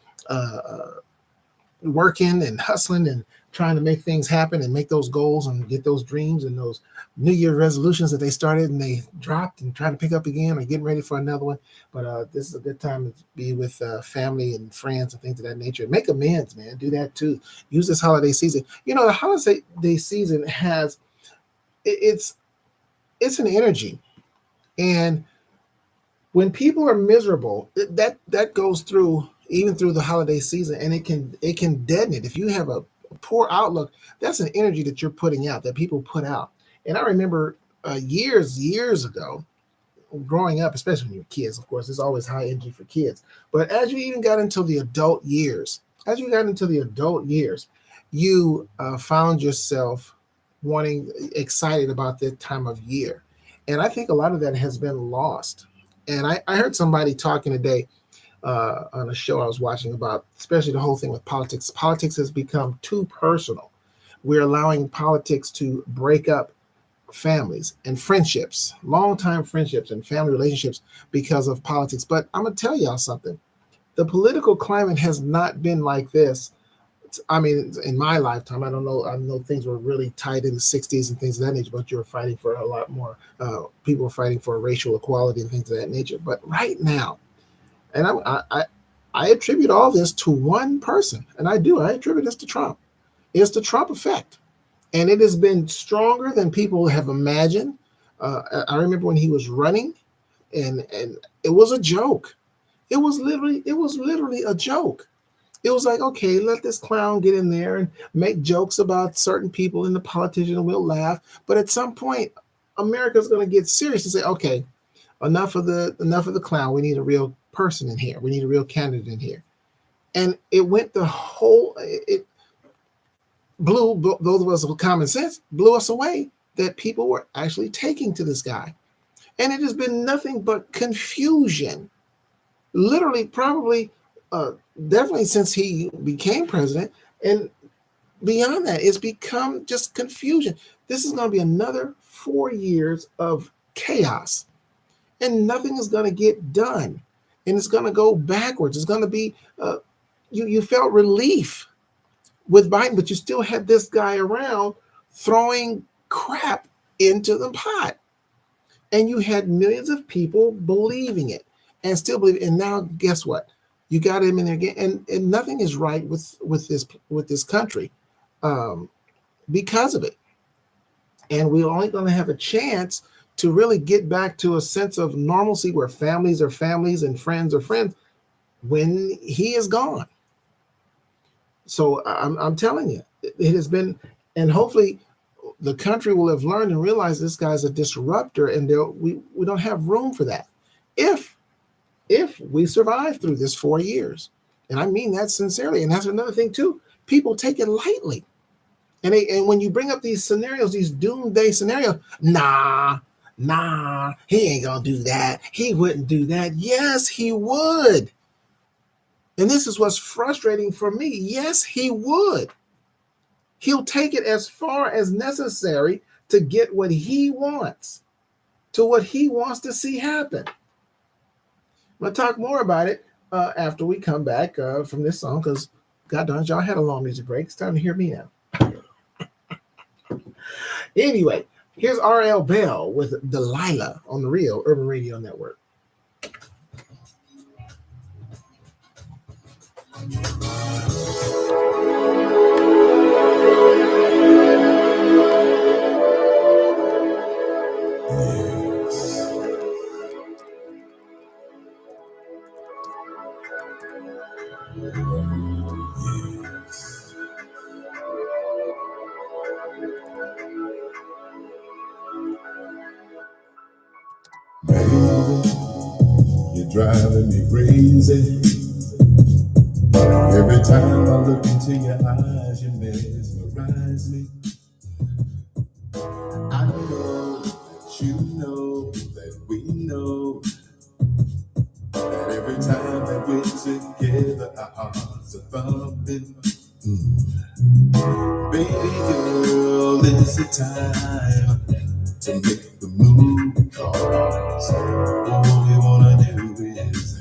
working and hustling and trying to make things happen and make those goals and get those dreams and those New Year resolutions that they started and they dropped and trying to pick up again, or getting ready for another one. But this is a good time to be with family and friends and things of that nature. Make amends, man. Do that too. Use this holiday season. You know, the holiday season has it's an energy, and when people are miserable, that goes through even through the holiday season, and it can deaden it. If you have a poor outlook, that's an energy that you're putting out, that people put out. And I remember years ago, growing up, especially when you're kids, of course, there's always high energy for kids. But as you even got into the adult years, you found yourself excited about that time of year. And I think a lot of that has been lost. And I heard somebody talking today on a show I was watching about, especially the whole thing with politics. Politics has become too personal. We're allowing politics to break up families and friendships, long-time friendships and family relationships because of politics. But I'm going to tell y'all something. The political climate has not been like this. I mean, in my lifetime, I don't know. I know things were really tight in the 60s and things of that nature, but you were fighting for a lot more. People were fighting for racial equality and things of that nature. But right now, and I attribute all this to one person, and I attribute this to Trump. It's the Trump effect, and it has been stronger than people have imagined. I remember when he was running, and it was a joke. It was literally a joke. It was like, okay, let this clown get in there and make jokes about certain people and the politician, and we'll laugh. But at some point, America's going to get serious and say, okay, enough of the clown. We need a real person in here. We need a real candidate in here. And it went it blew, those of us with common sense, blew us away that people were actually taking to this guy. And it has been nothing but confusion. Literally, probably, definitely since he became president. And beyond that, it's become just confusion. This is going to be another 4 years of chaos. And nothing is going to get done. And it's going to go backwards. It's going to be, you felt relief with Biden, but you still had this guy around throwing crap into the pot. And you had millions of people believing it and still believe it. And now guess what? You got him in there again. And nothing is right with this country because of it. And we're only going to have a chance to really get back to a sense of normalcy where families are families and friends are friends when he is gone. So I'm telling you, it has been, and hopefully the country will have learned and realized this guy's a disruptor, and we don't have room for that. If we survive through this 4 years, and I mean that sincerely, and that's another thing too, people take it lightly. And when you bring up these scenarios, these doomsday scenarios, nah, he ain't gonna do that. He wouldn't do that. Yes, he would. And this is what's frustrating for me. Yes, he would. He'll take it as far as necessary to get what he wants, to what he wants to see happen. I'm gonna talk more about it after we come back from this song, because God darn, y'all had a long music break. It's time to hear me now. Anyway, here's RL Bell with Delilah on the Real Urban Radio Network. Baby, you're driving me crazy. Every time I look into your eyes, you mesmerize me. I know that you know that we know that every time that we're the hearts are thumping. Baby girl, it's the time to make the move. 'Cause all we wanna do is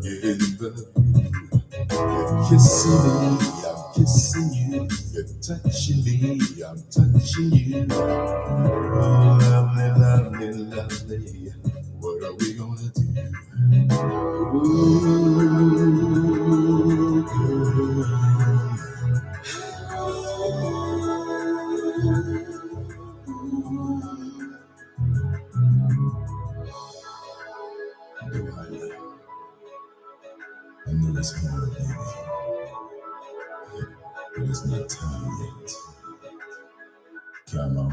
get in the you're kissing me, I'm kissing you. You're touching me, I'm touching you. Oh, lovely, lovely, lovely. What are we gonna do? Ooh, girl. I know it's hard, baby, but it's not time yet. Come on.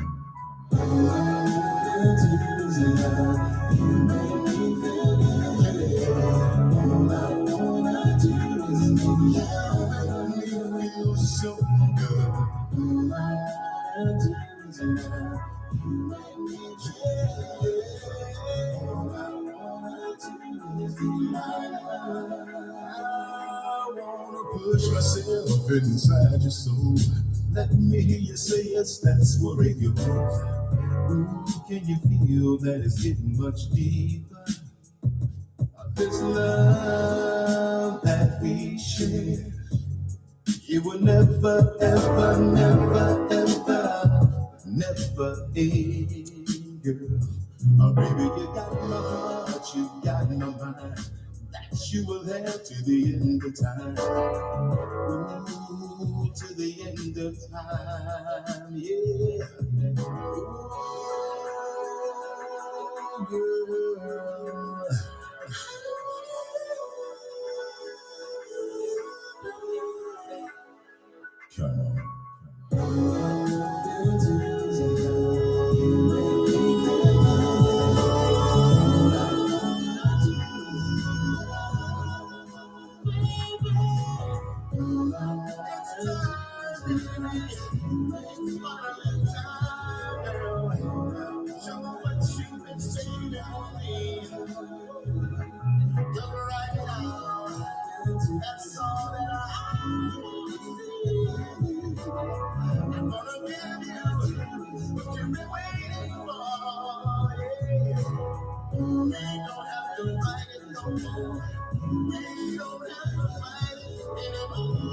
So good. Push myself inside your soul. Let me hear you say yes, that's what you want. Ooh, can you feel that it's getting much deeper? This love that we share, you will never, ever, never, ever, never end, girl. Oh, baby, you got my heart, you got my mind. That you will have to the end of time. Ooh, to the end of time, yeah. Ooh, girl. Come on. That's all that I I'm gonna give you what you've been waiting for. Yeah. We don't have to fight it no more. We don't have to fight it anymore.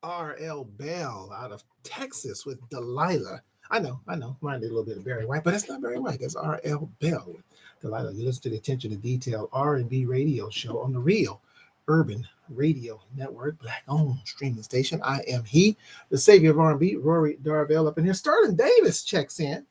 R.L. Bell out of Texas with Delilah. I know, mine did a little bit of Barry White, but it's not Barry White. That's R.L. Bell with Delilah. You listen to the Attention to Detail R&B radio show on the Real Urban Radio Network, Black-owned streaming station. I am he, the savior of R&B, Rory Darvell up in here. Sterling Davis checks in.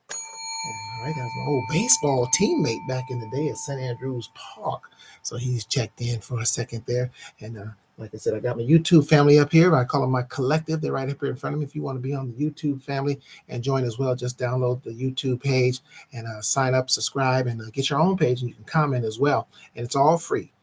All right, that was my old baseball teammate back in the day at St. Andrews Park. So he's checked in for a second there. And like I said, I got my YouTube family up here. I call them my collective. They're right up here in front of me. If you want to be on the YouTube family and join as well, just download the YouTube page and sign up, subscribe, and get your own page. And you can comment as well. And it's all free.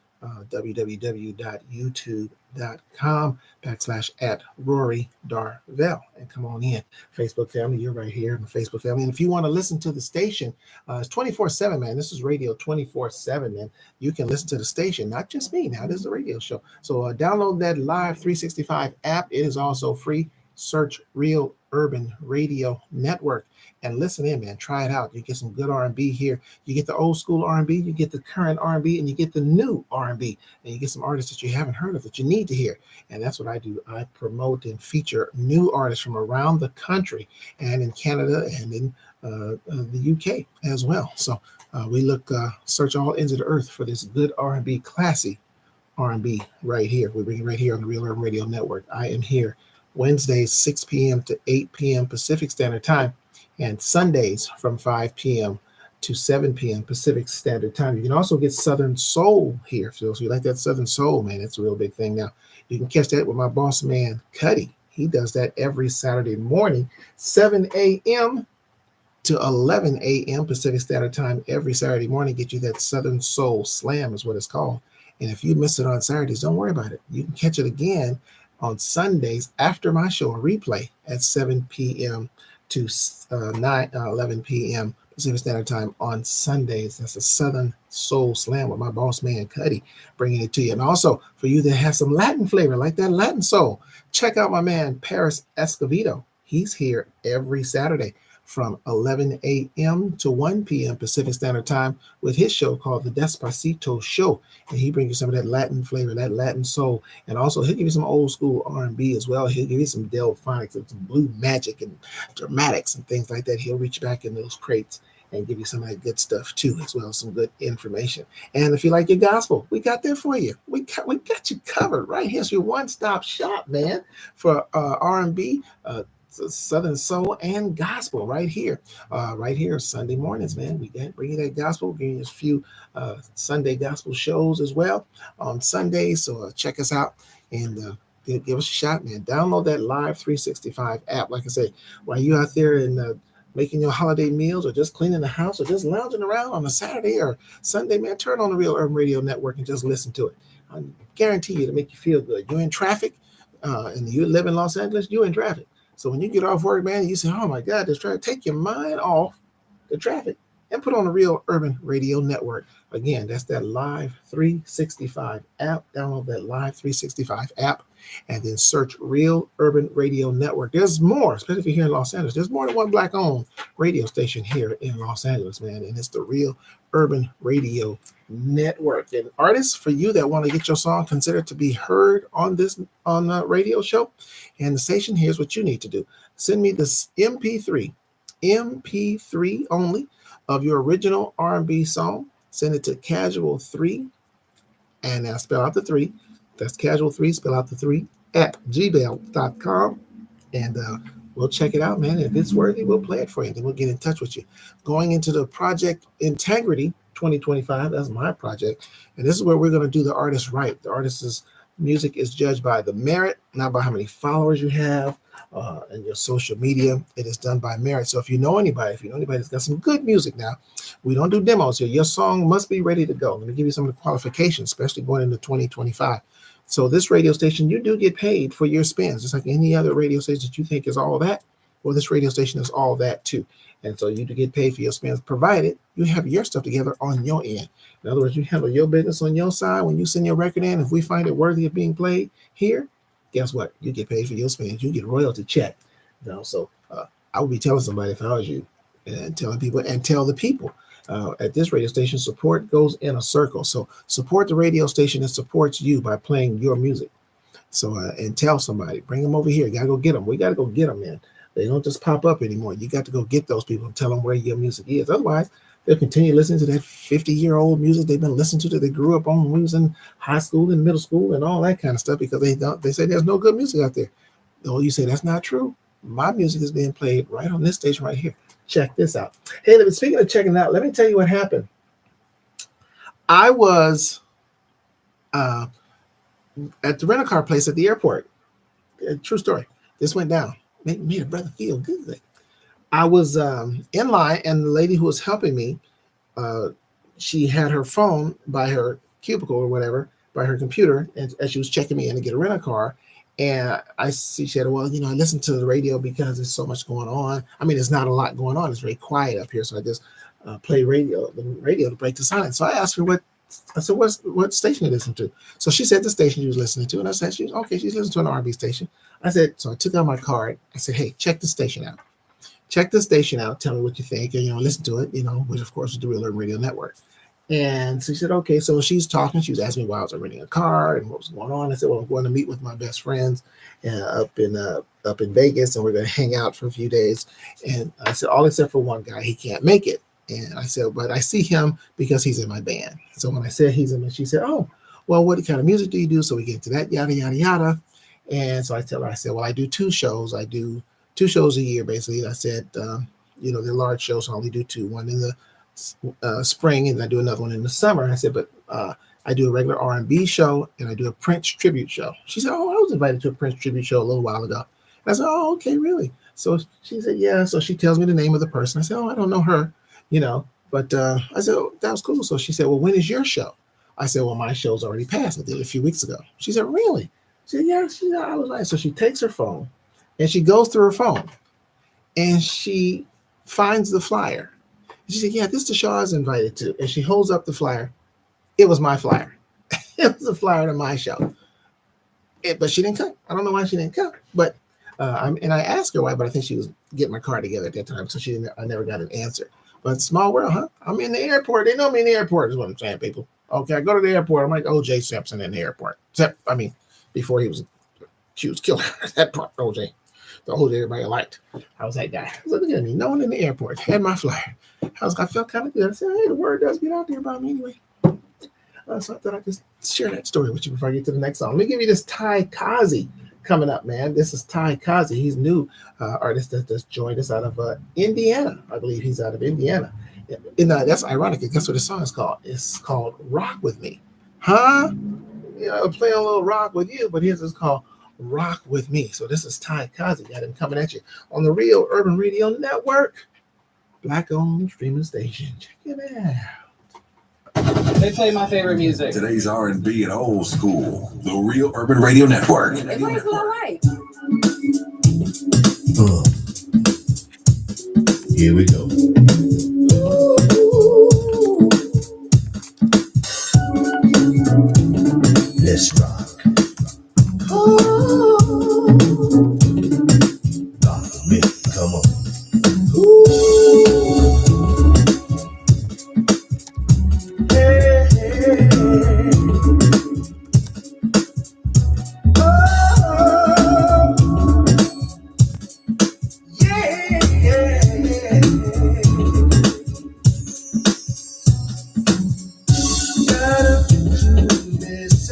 www.youtube.com/@Rory Darvell and come on in. Facebook family, you're right here in the Facebook family. And if you want to listen to the station, it's 24/7, man. This is radio 24/7, man. You can listen to the station, not just me. Now, this is a radio show. So download that Live 365 app. It is also free. Search Real Urban Radio Network and listen in, man. Try it out. You get some good R&B here. You get the old school R&B, you get the current R&B, and you get the new R&B. And you get some artists that you haven't heard of that you need to hear. And that's what I do. I promote and feature new artists from around the country and in Canada and in the UK as well. So we search all ends of the earth for this good R&B, classy R&B right here. We bring it right here on the Real Urban Radio Network. I am here Wednesdays, 6 p.m. to 8 p.m. Pacific Standard Time, and Sundays from 5 p.m. to 7 p.m. Pacific Standard Time. You can also get Southern Soul here. For those of you like that Southern Soul, man, it's a real big thing now. You can catch that with my boss man, Cuddy. He does that every Saturday morning, 7 a.m. to 11 a.m. Pacific Standard Time every Saturday morning. Get you that Southern Soul Slam is what it's called. And if you miss it on Saturdays, don't worry about it. You can catch it again on Sundays after my show, a replay at 7 p.m. to 11 p.m. Pacific Standard Time on Sundays. That's a Southern Soul Slam with my boss man, Cuddy, bringing it to you. And also, for you that have some Latin flavor, like that Latin soul, check out my man, Paris Escovedo. He's here every Saturday from 11 a.m. to 1 p.m. Pacific Standard Time with his show called The Despacito Show. And he brings you some of that Latin flavor, that Latin soul. And also he'll give you some old school R&B as well. He'll give you some Delphonics and some Blue Magic and Dramatics and things like that. He'll reach back in those crates and give you some of that good stuff too, as well as some good information. And if you like your gospel, we got that for you. We got you covered right here. It's your one-stop shop, man, for R&B, Southern Soul and gospel right here Sunday mornings, man. We got bringing that gospel, bringing us a few Sunday gospel shows as well on Sundays. So check us out and give us a shot, man. Download that Live 365 app. Like I said, while you out there and making your holiday meals or just cleaning the house or just lounging around on a Saturday or Sunday, man, turn on the Real Urban Radio Network and just listen to it. I guarantee you to make you feel good. You're in traffic and you live in Los Angeles, you're in traffic. So when you get off work, man, you say, oh my God, just try to take your mind off the traffic and put on the Real Urban Radio Network. Again, that's that Live 365 app. Download that Live 365 app and then search Real Urban Radio Network. There's more, especially if you're here in Los Angeles. There's more than one Black-owned radio station here in Los Angeles, man, and it's the Real Urban Radio Network. And artists, for you that want to get your song considered to be heard on the radio show and the station, here's what you need to do. Send me this MP3 only of your original R&B song. Send it to Casual3, and now spell out the 3. That's Casual3, spell out the 3 at gmail.com, and we'll check it out, man. If it's worthy, we'll play it for you. Then we'll get in touch with you. Going into the Project Integrity 2025, that's my project, and this is where we're going to do the artist right. The artist's music is judged by the merit, not by how many followers you have and your social media. It is done by merit. So if you know anybody that's got some good music now, we don't do demos here. Your song must be ready to go. Let me give you some of the qualifications, especially going into 2025. So this radio station, you do get paid for your spins, just like any other radio station that you think is all that. Well, this radio station is all that too. And so you do get paid for your spins, provided you have your stuff together on your end. In other words, you handle your business on your side. When you send your record in, if we find it worthy of being played here, guess what? You get paid for your spins. You get a royalty check. So I would be telling somebody if I was you, and telling people, and tell the people at this radio station, support goes in a circle. So support the radio station that supports you by playing your music. So and tell somebody, bring them over here. You gotta go get them. We gotta go get them, man. They don't just pop up anymore. You got to go get those people and tell them where your music is. Otherwise, they'll continue listening to that 50-year-old music they've been listening to that they grew up on when we was in high school and middle school and all that kind of stuff, because they say there's no good music out there. Oh, you say that's not true. My music is being played right on this station right here. Check this out. Hey, speaking of checking it out, let me tell you what happened. I was at the rental car place at the airport. True story. This went down. Made a brother feel good. I was in line, and the lady who was helping me, she had her phone by her cubicle or whatever, by her computer, and as she was checking me in to get a rental car. And she said, well, I listen to the radio because there's so much going on. I mean, there's not a lot going on. It's very quiet up here. So I just play the radio to break the silence. So I asked her what station you listen to. So she said the station she was listening to. And I said, she's listening to an R&B station. I said, so I took out my card. I said, hey, check the station out. Check the station out. Tell me what you think. And, listen to it, which of course is the Real Urban Radio Network. And so she said, okay. So she's talking. She was asking me why I was renting a car and what was going on. I said, well, I'm going to meet with my best friends up in Vegas, and we're going to hang out for a few days. And I said, all except for one guy, he can't make it. And I said, but I see him because he's in my band. So when I said he's in, she said, oh, well, what kind of music do you do? So we get into that, yada, yada, yada. And so I tell her, I said, well, I do 2 shows. I do 2 shows a year, basically. I said, they're large shows, so I only do 2. One in the spring, and I do another one in the summer. And I said, but I do a regular R&B show and I do a Prince tribute show. She said, oh, I was invited to a Prince tribute show a little while ago. And I said, oh, okay, really? So she said, yeah. So she tells me the name of the person. I said, oh, I don't know her, but I said, oh, that was cool. So she said, well, when is your show? I said, well, my show's already passed. I did it a few weeks ago. She said, really? She said, yeah. She said, I was like, so she takes her phone and she goes through her phone and she finds the flyer. She said, yeah, this is the show I was invited to. And she holds up the flyer. It was my flyer. It was a flyer to my show. But she didn't come. I don't know why she didn't come. But and I asked her why, but I think she was getting my car together at that time. So I never got an answer. But small world, huh? I'm in the airport. They know me in the airport is what I'm saying, people. Okay, I go to the airport. I'm like O.J. Simpson in the airport. Before he was killer. That part, O.J. The O.J. everybody liked. I was that guy. I was like, look at me. No one in the airport had my flyer. I felt kind of good. I said, hey, the word does get out there about me anyway. So I thought I'd just share that story with you before I get to the next song. Let me give you this Ty Kazi coming up, man. This is Ty Kazi. He's new artist that just joined us out of Indiana. I believe he's out of Indiana. And that's ironic. Guess what the song is called? It's called Rock With Me. Huh? I'll play a little rock with you, but here's it's called Rock With Me. So this is Ty Kazi. Got him coming at you on the Real Urban Radio Network. Black-owned streaming station. Check it out. They play my favorite music. Today's R&B and old school. The Real Urban Radio Network. They play what I like. Here we go. Let's rock. Rock with me. Come on. Gotta do this.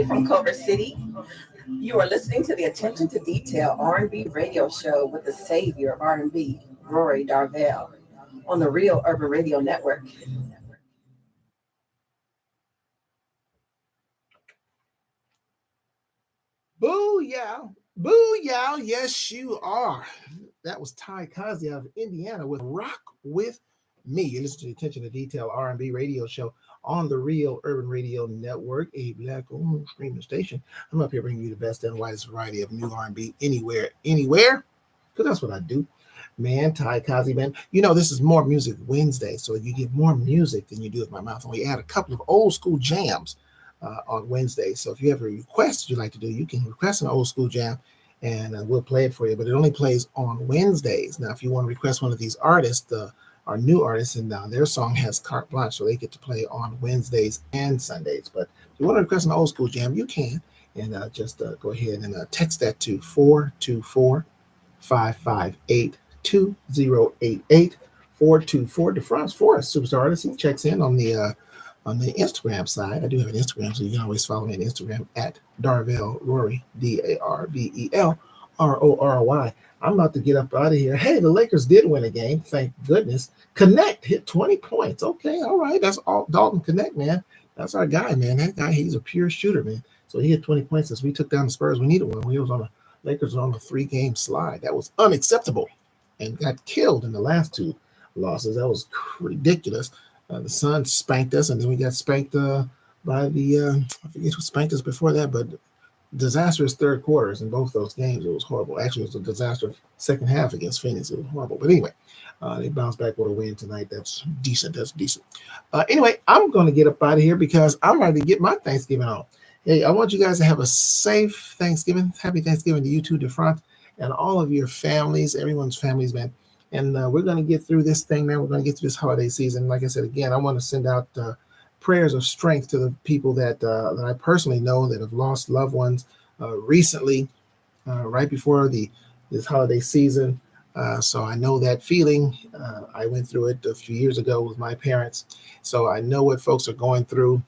Rory from Culver City. You are listening to the Attention to Detail R&B radio show with the savior of R&B, Rory Darvell, on the Real Urban Radio Network. Booyah. Booyah. Yes, you are. That was Ty Kazi out of Indiana with Rock With Me. You listen to the Attention to Detail R&B radio show on the Real Urban Radio Network, a black-owned streaming station. I'm up here bringing you the best and widest variety of new R&B anywhere, because that's what I do. Man, Ty Kazi, man. You know, this is More Music Wednesday, so you get more music than you do with my mouth. And we add a couple of old school jams on Wednesday. So if you have a request you'd like to do, you can request an old school jam and we'll play it for you. But it only plays on Wednesdays. Now, if you want to request one of these artists, our new artists, and their song has carte blanche, so they get to play on Wednesdays and Sundays. But if you want to request an old school jam, you can. And just go ahead and text that to 424-558-2088. 424 DeFrance Forrest, superstar artist. He checks in on the Instagram side. I do have an Instagram, so you can always follow me on Instagram at Darvell Rory, DarvelRory. I'm about to get up out of here. Hey, the Lakers did win a game, thank goodness. Connect hit 20 points. Okay, all right. That's all Dalton Connect, man. That's our guy, man. That guy, he's a pure shooter, man. So he hit 20 points as we took down the Spurs. We needed one. Lakers were on a 3-game slide. That was unacceptable and got killed in the last 2 losses. That was ridiculous. The Suns spanked us, and then we got spanked by the I forget who spanked us before that, but disastrous third quarters in both those games. It was horrible. Actually, it was a disaster second half against Phoenix. It was horrible. But anyway, they bounced back with a win tonight. That's decent. Anyway, I'm going to get up out of here because I'm ready to get my Thanksgiving on. Hey, I want you guys to have a safe Thanksgiving. Happy Thanksgiving to you too, DeFront, and all of your families, everyone's families, man. And we're going to get through this thing, man. We're going to get through this holiday season. Like I said, again, I want to send out prayers of strength to the people that I personally know that have lost loved ones recently, right before this holiday season. So I know that feeling. I went through it a few years ago with my parents. So I know what folks are going through.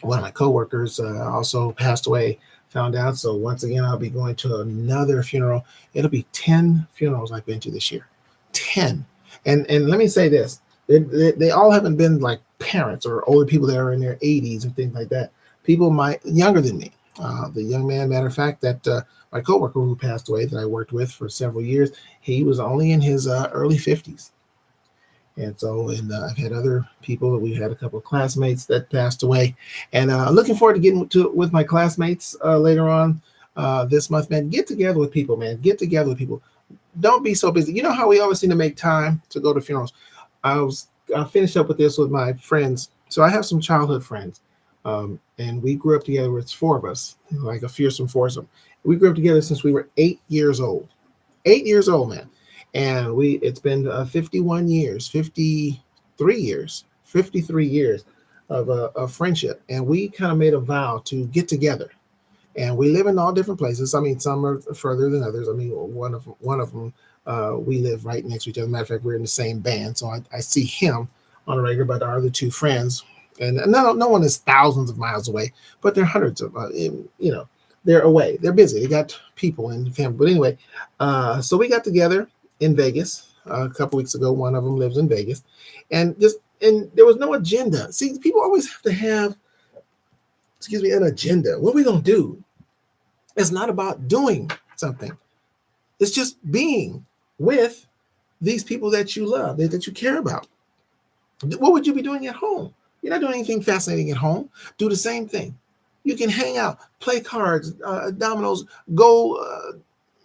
One of my coworkers also passed away, found out. So once again, I'll be going to another funeral. It'll be 10 funerals I've been to this year. 10. And let me say this. They all haven't been like parents or older people that are in their 80s and things like that. People younger than me. The young man, matter of fact, that my coworker who passed away that I worked with for several years, he was only in his early 50s. And so, I've had other people. We had a couple of classmates that passed away, and looking forward to getting with my classmates later on this month, man. Get together with people, man. Get together with people. Don't be so busy. You know how we always seem to make time to go to funerals. I finished up with this with my friends. So I have some childhood friends, and we grew up together. It's 4 of us, like a fearsome foursome. We grew up together since we were 8 years old. 8 years old, man. And it's been 53 years of friendship. And we kind of made a vow to get together. And we live in all different places. I mean, some are further than others. I mean, one of them, we live right next to each other. Matter of fact, we're in the same band. So I see him on a regular, but our other 2 friends, and no one is thousands of miles away, but they're hundreds of, they're away. They're busy. They got people and family. But anyway, so we got together in Vegas a couple weeks ago. One of them lives in Vegas, and there was no agenda. See, people always have to have, an agenda. What are we going to do? It's not about doing something. It's just being with these people that you love, that you care about. What would you be doing at home? You're not doing anything fascinating at home. Do the same thing. You can hang out, play cards, dominoes, go,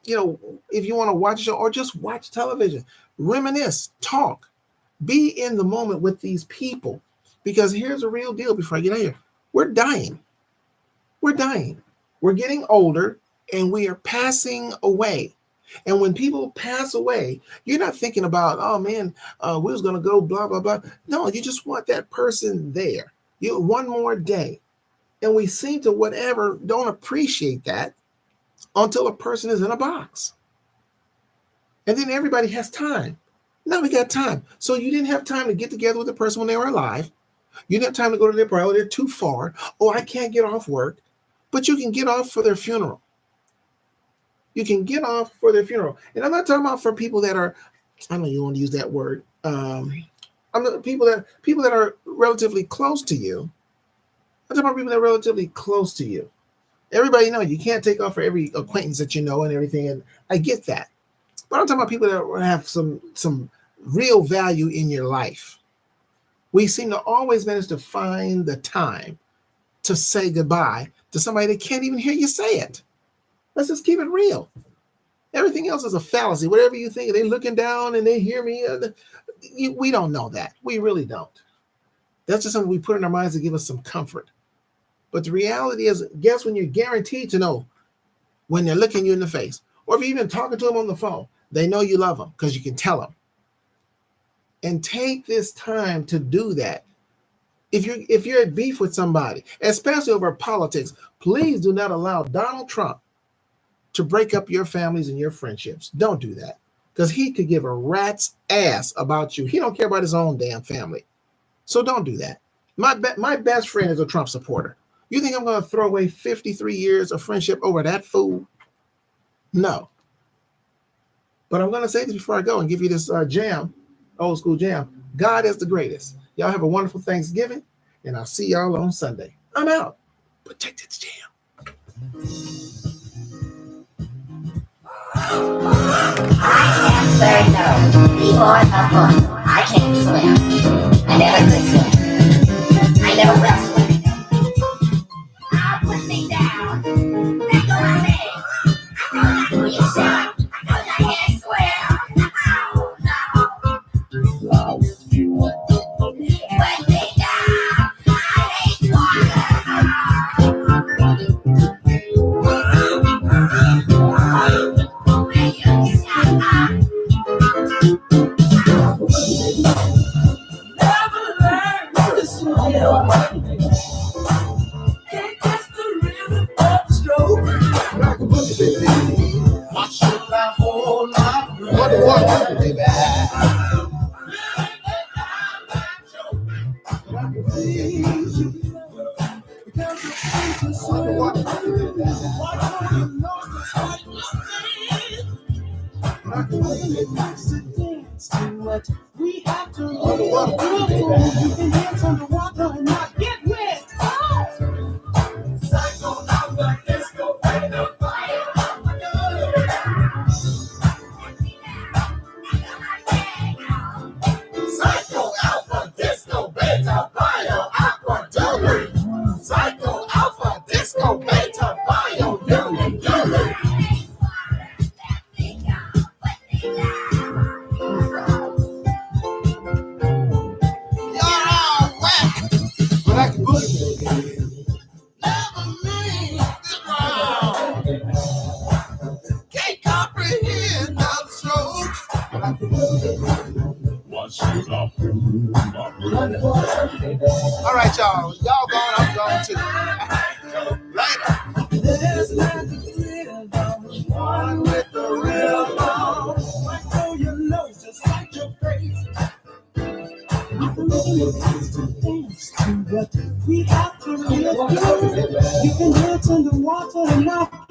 if you want to watch a show or just watch television, reminisce, talk, be in the moment with these people. Because here's a real deal before I get out of here. We're dying. We're getting older and we are passing away. And when people pass away, you're not thinking about, oh man, we was going to go blah, blah, blah. No, you just want that person there. One more day. And we seem to don't appreciate that until a person is in a box. And then everybody has time. Now we got time. So you didn't have time to get together with the person when they were alive. You don't have time to go to their burial. They're too far. Oh, I can't get off work. But you can get off for their funeral. You can get off for their funeral. And I'm not talking about for people that are, I don't know, you want to use that word. I'm not, people that are relatively close to you. I'm talking about people that are relatively close to you. Everybody knows you can't take off for every acquaintance that you know and everything. And I get that. But I'm talking about people that have some real value in your life. We seem to always manage to find the time to say goodbye to somebody that can't even hear you say it. Let's just keep it real. Everything else is a fallacy. Whatever you think, they're looking down and they hear me. We don't know that. We really don't. That's just something we put in our minds to give us some comfort. But the reality is, guess when you're guaranteed to know when they're looking you in the face, or if you're even talking to them on the phone, they know you love them because you can tell them. And take this time to do that. If you're at beef with somebody, especially over politics, please do not allow Donald Trump to break up your families and your friendships. Don't do that, because he could give a rat's ass about you. He don't care about his own damn family. So don't do that. My best friend is a Trump supporter. You think I'm going to throw away 53 years of friendship over that fool? No. But I'm going to say this before I go and give you this jam, old school jam. God is the greatest. Y'all have a wonderful Thanksgiving, and I'll see y'all on Sunday. I'm out. Protect its jam. I can't say no. B-boy, I can't swim. I never could swim. I never will swim. I'll put me down. Let go my legs. I know you shot. I know I can't swim. Oh, no. Put me down. I hate We have to you can dance underwater and not get wet. Psycho Alpha Disco Beta Fire. Psycho Alpha Disco Beta Bio Aqua Deli. Psycho Alpha Disco Beta Bio Deli Deli. Can't comprehend how the strokes. All right, y'all. Y'all gone, I'm gone too. Later. There's nothing one with the real ball. Might throw your nose just like your face. But we have to live. You can dance underwater and not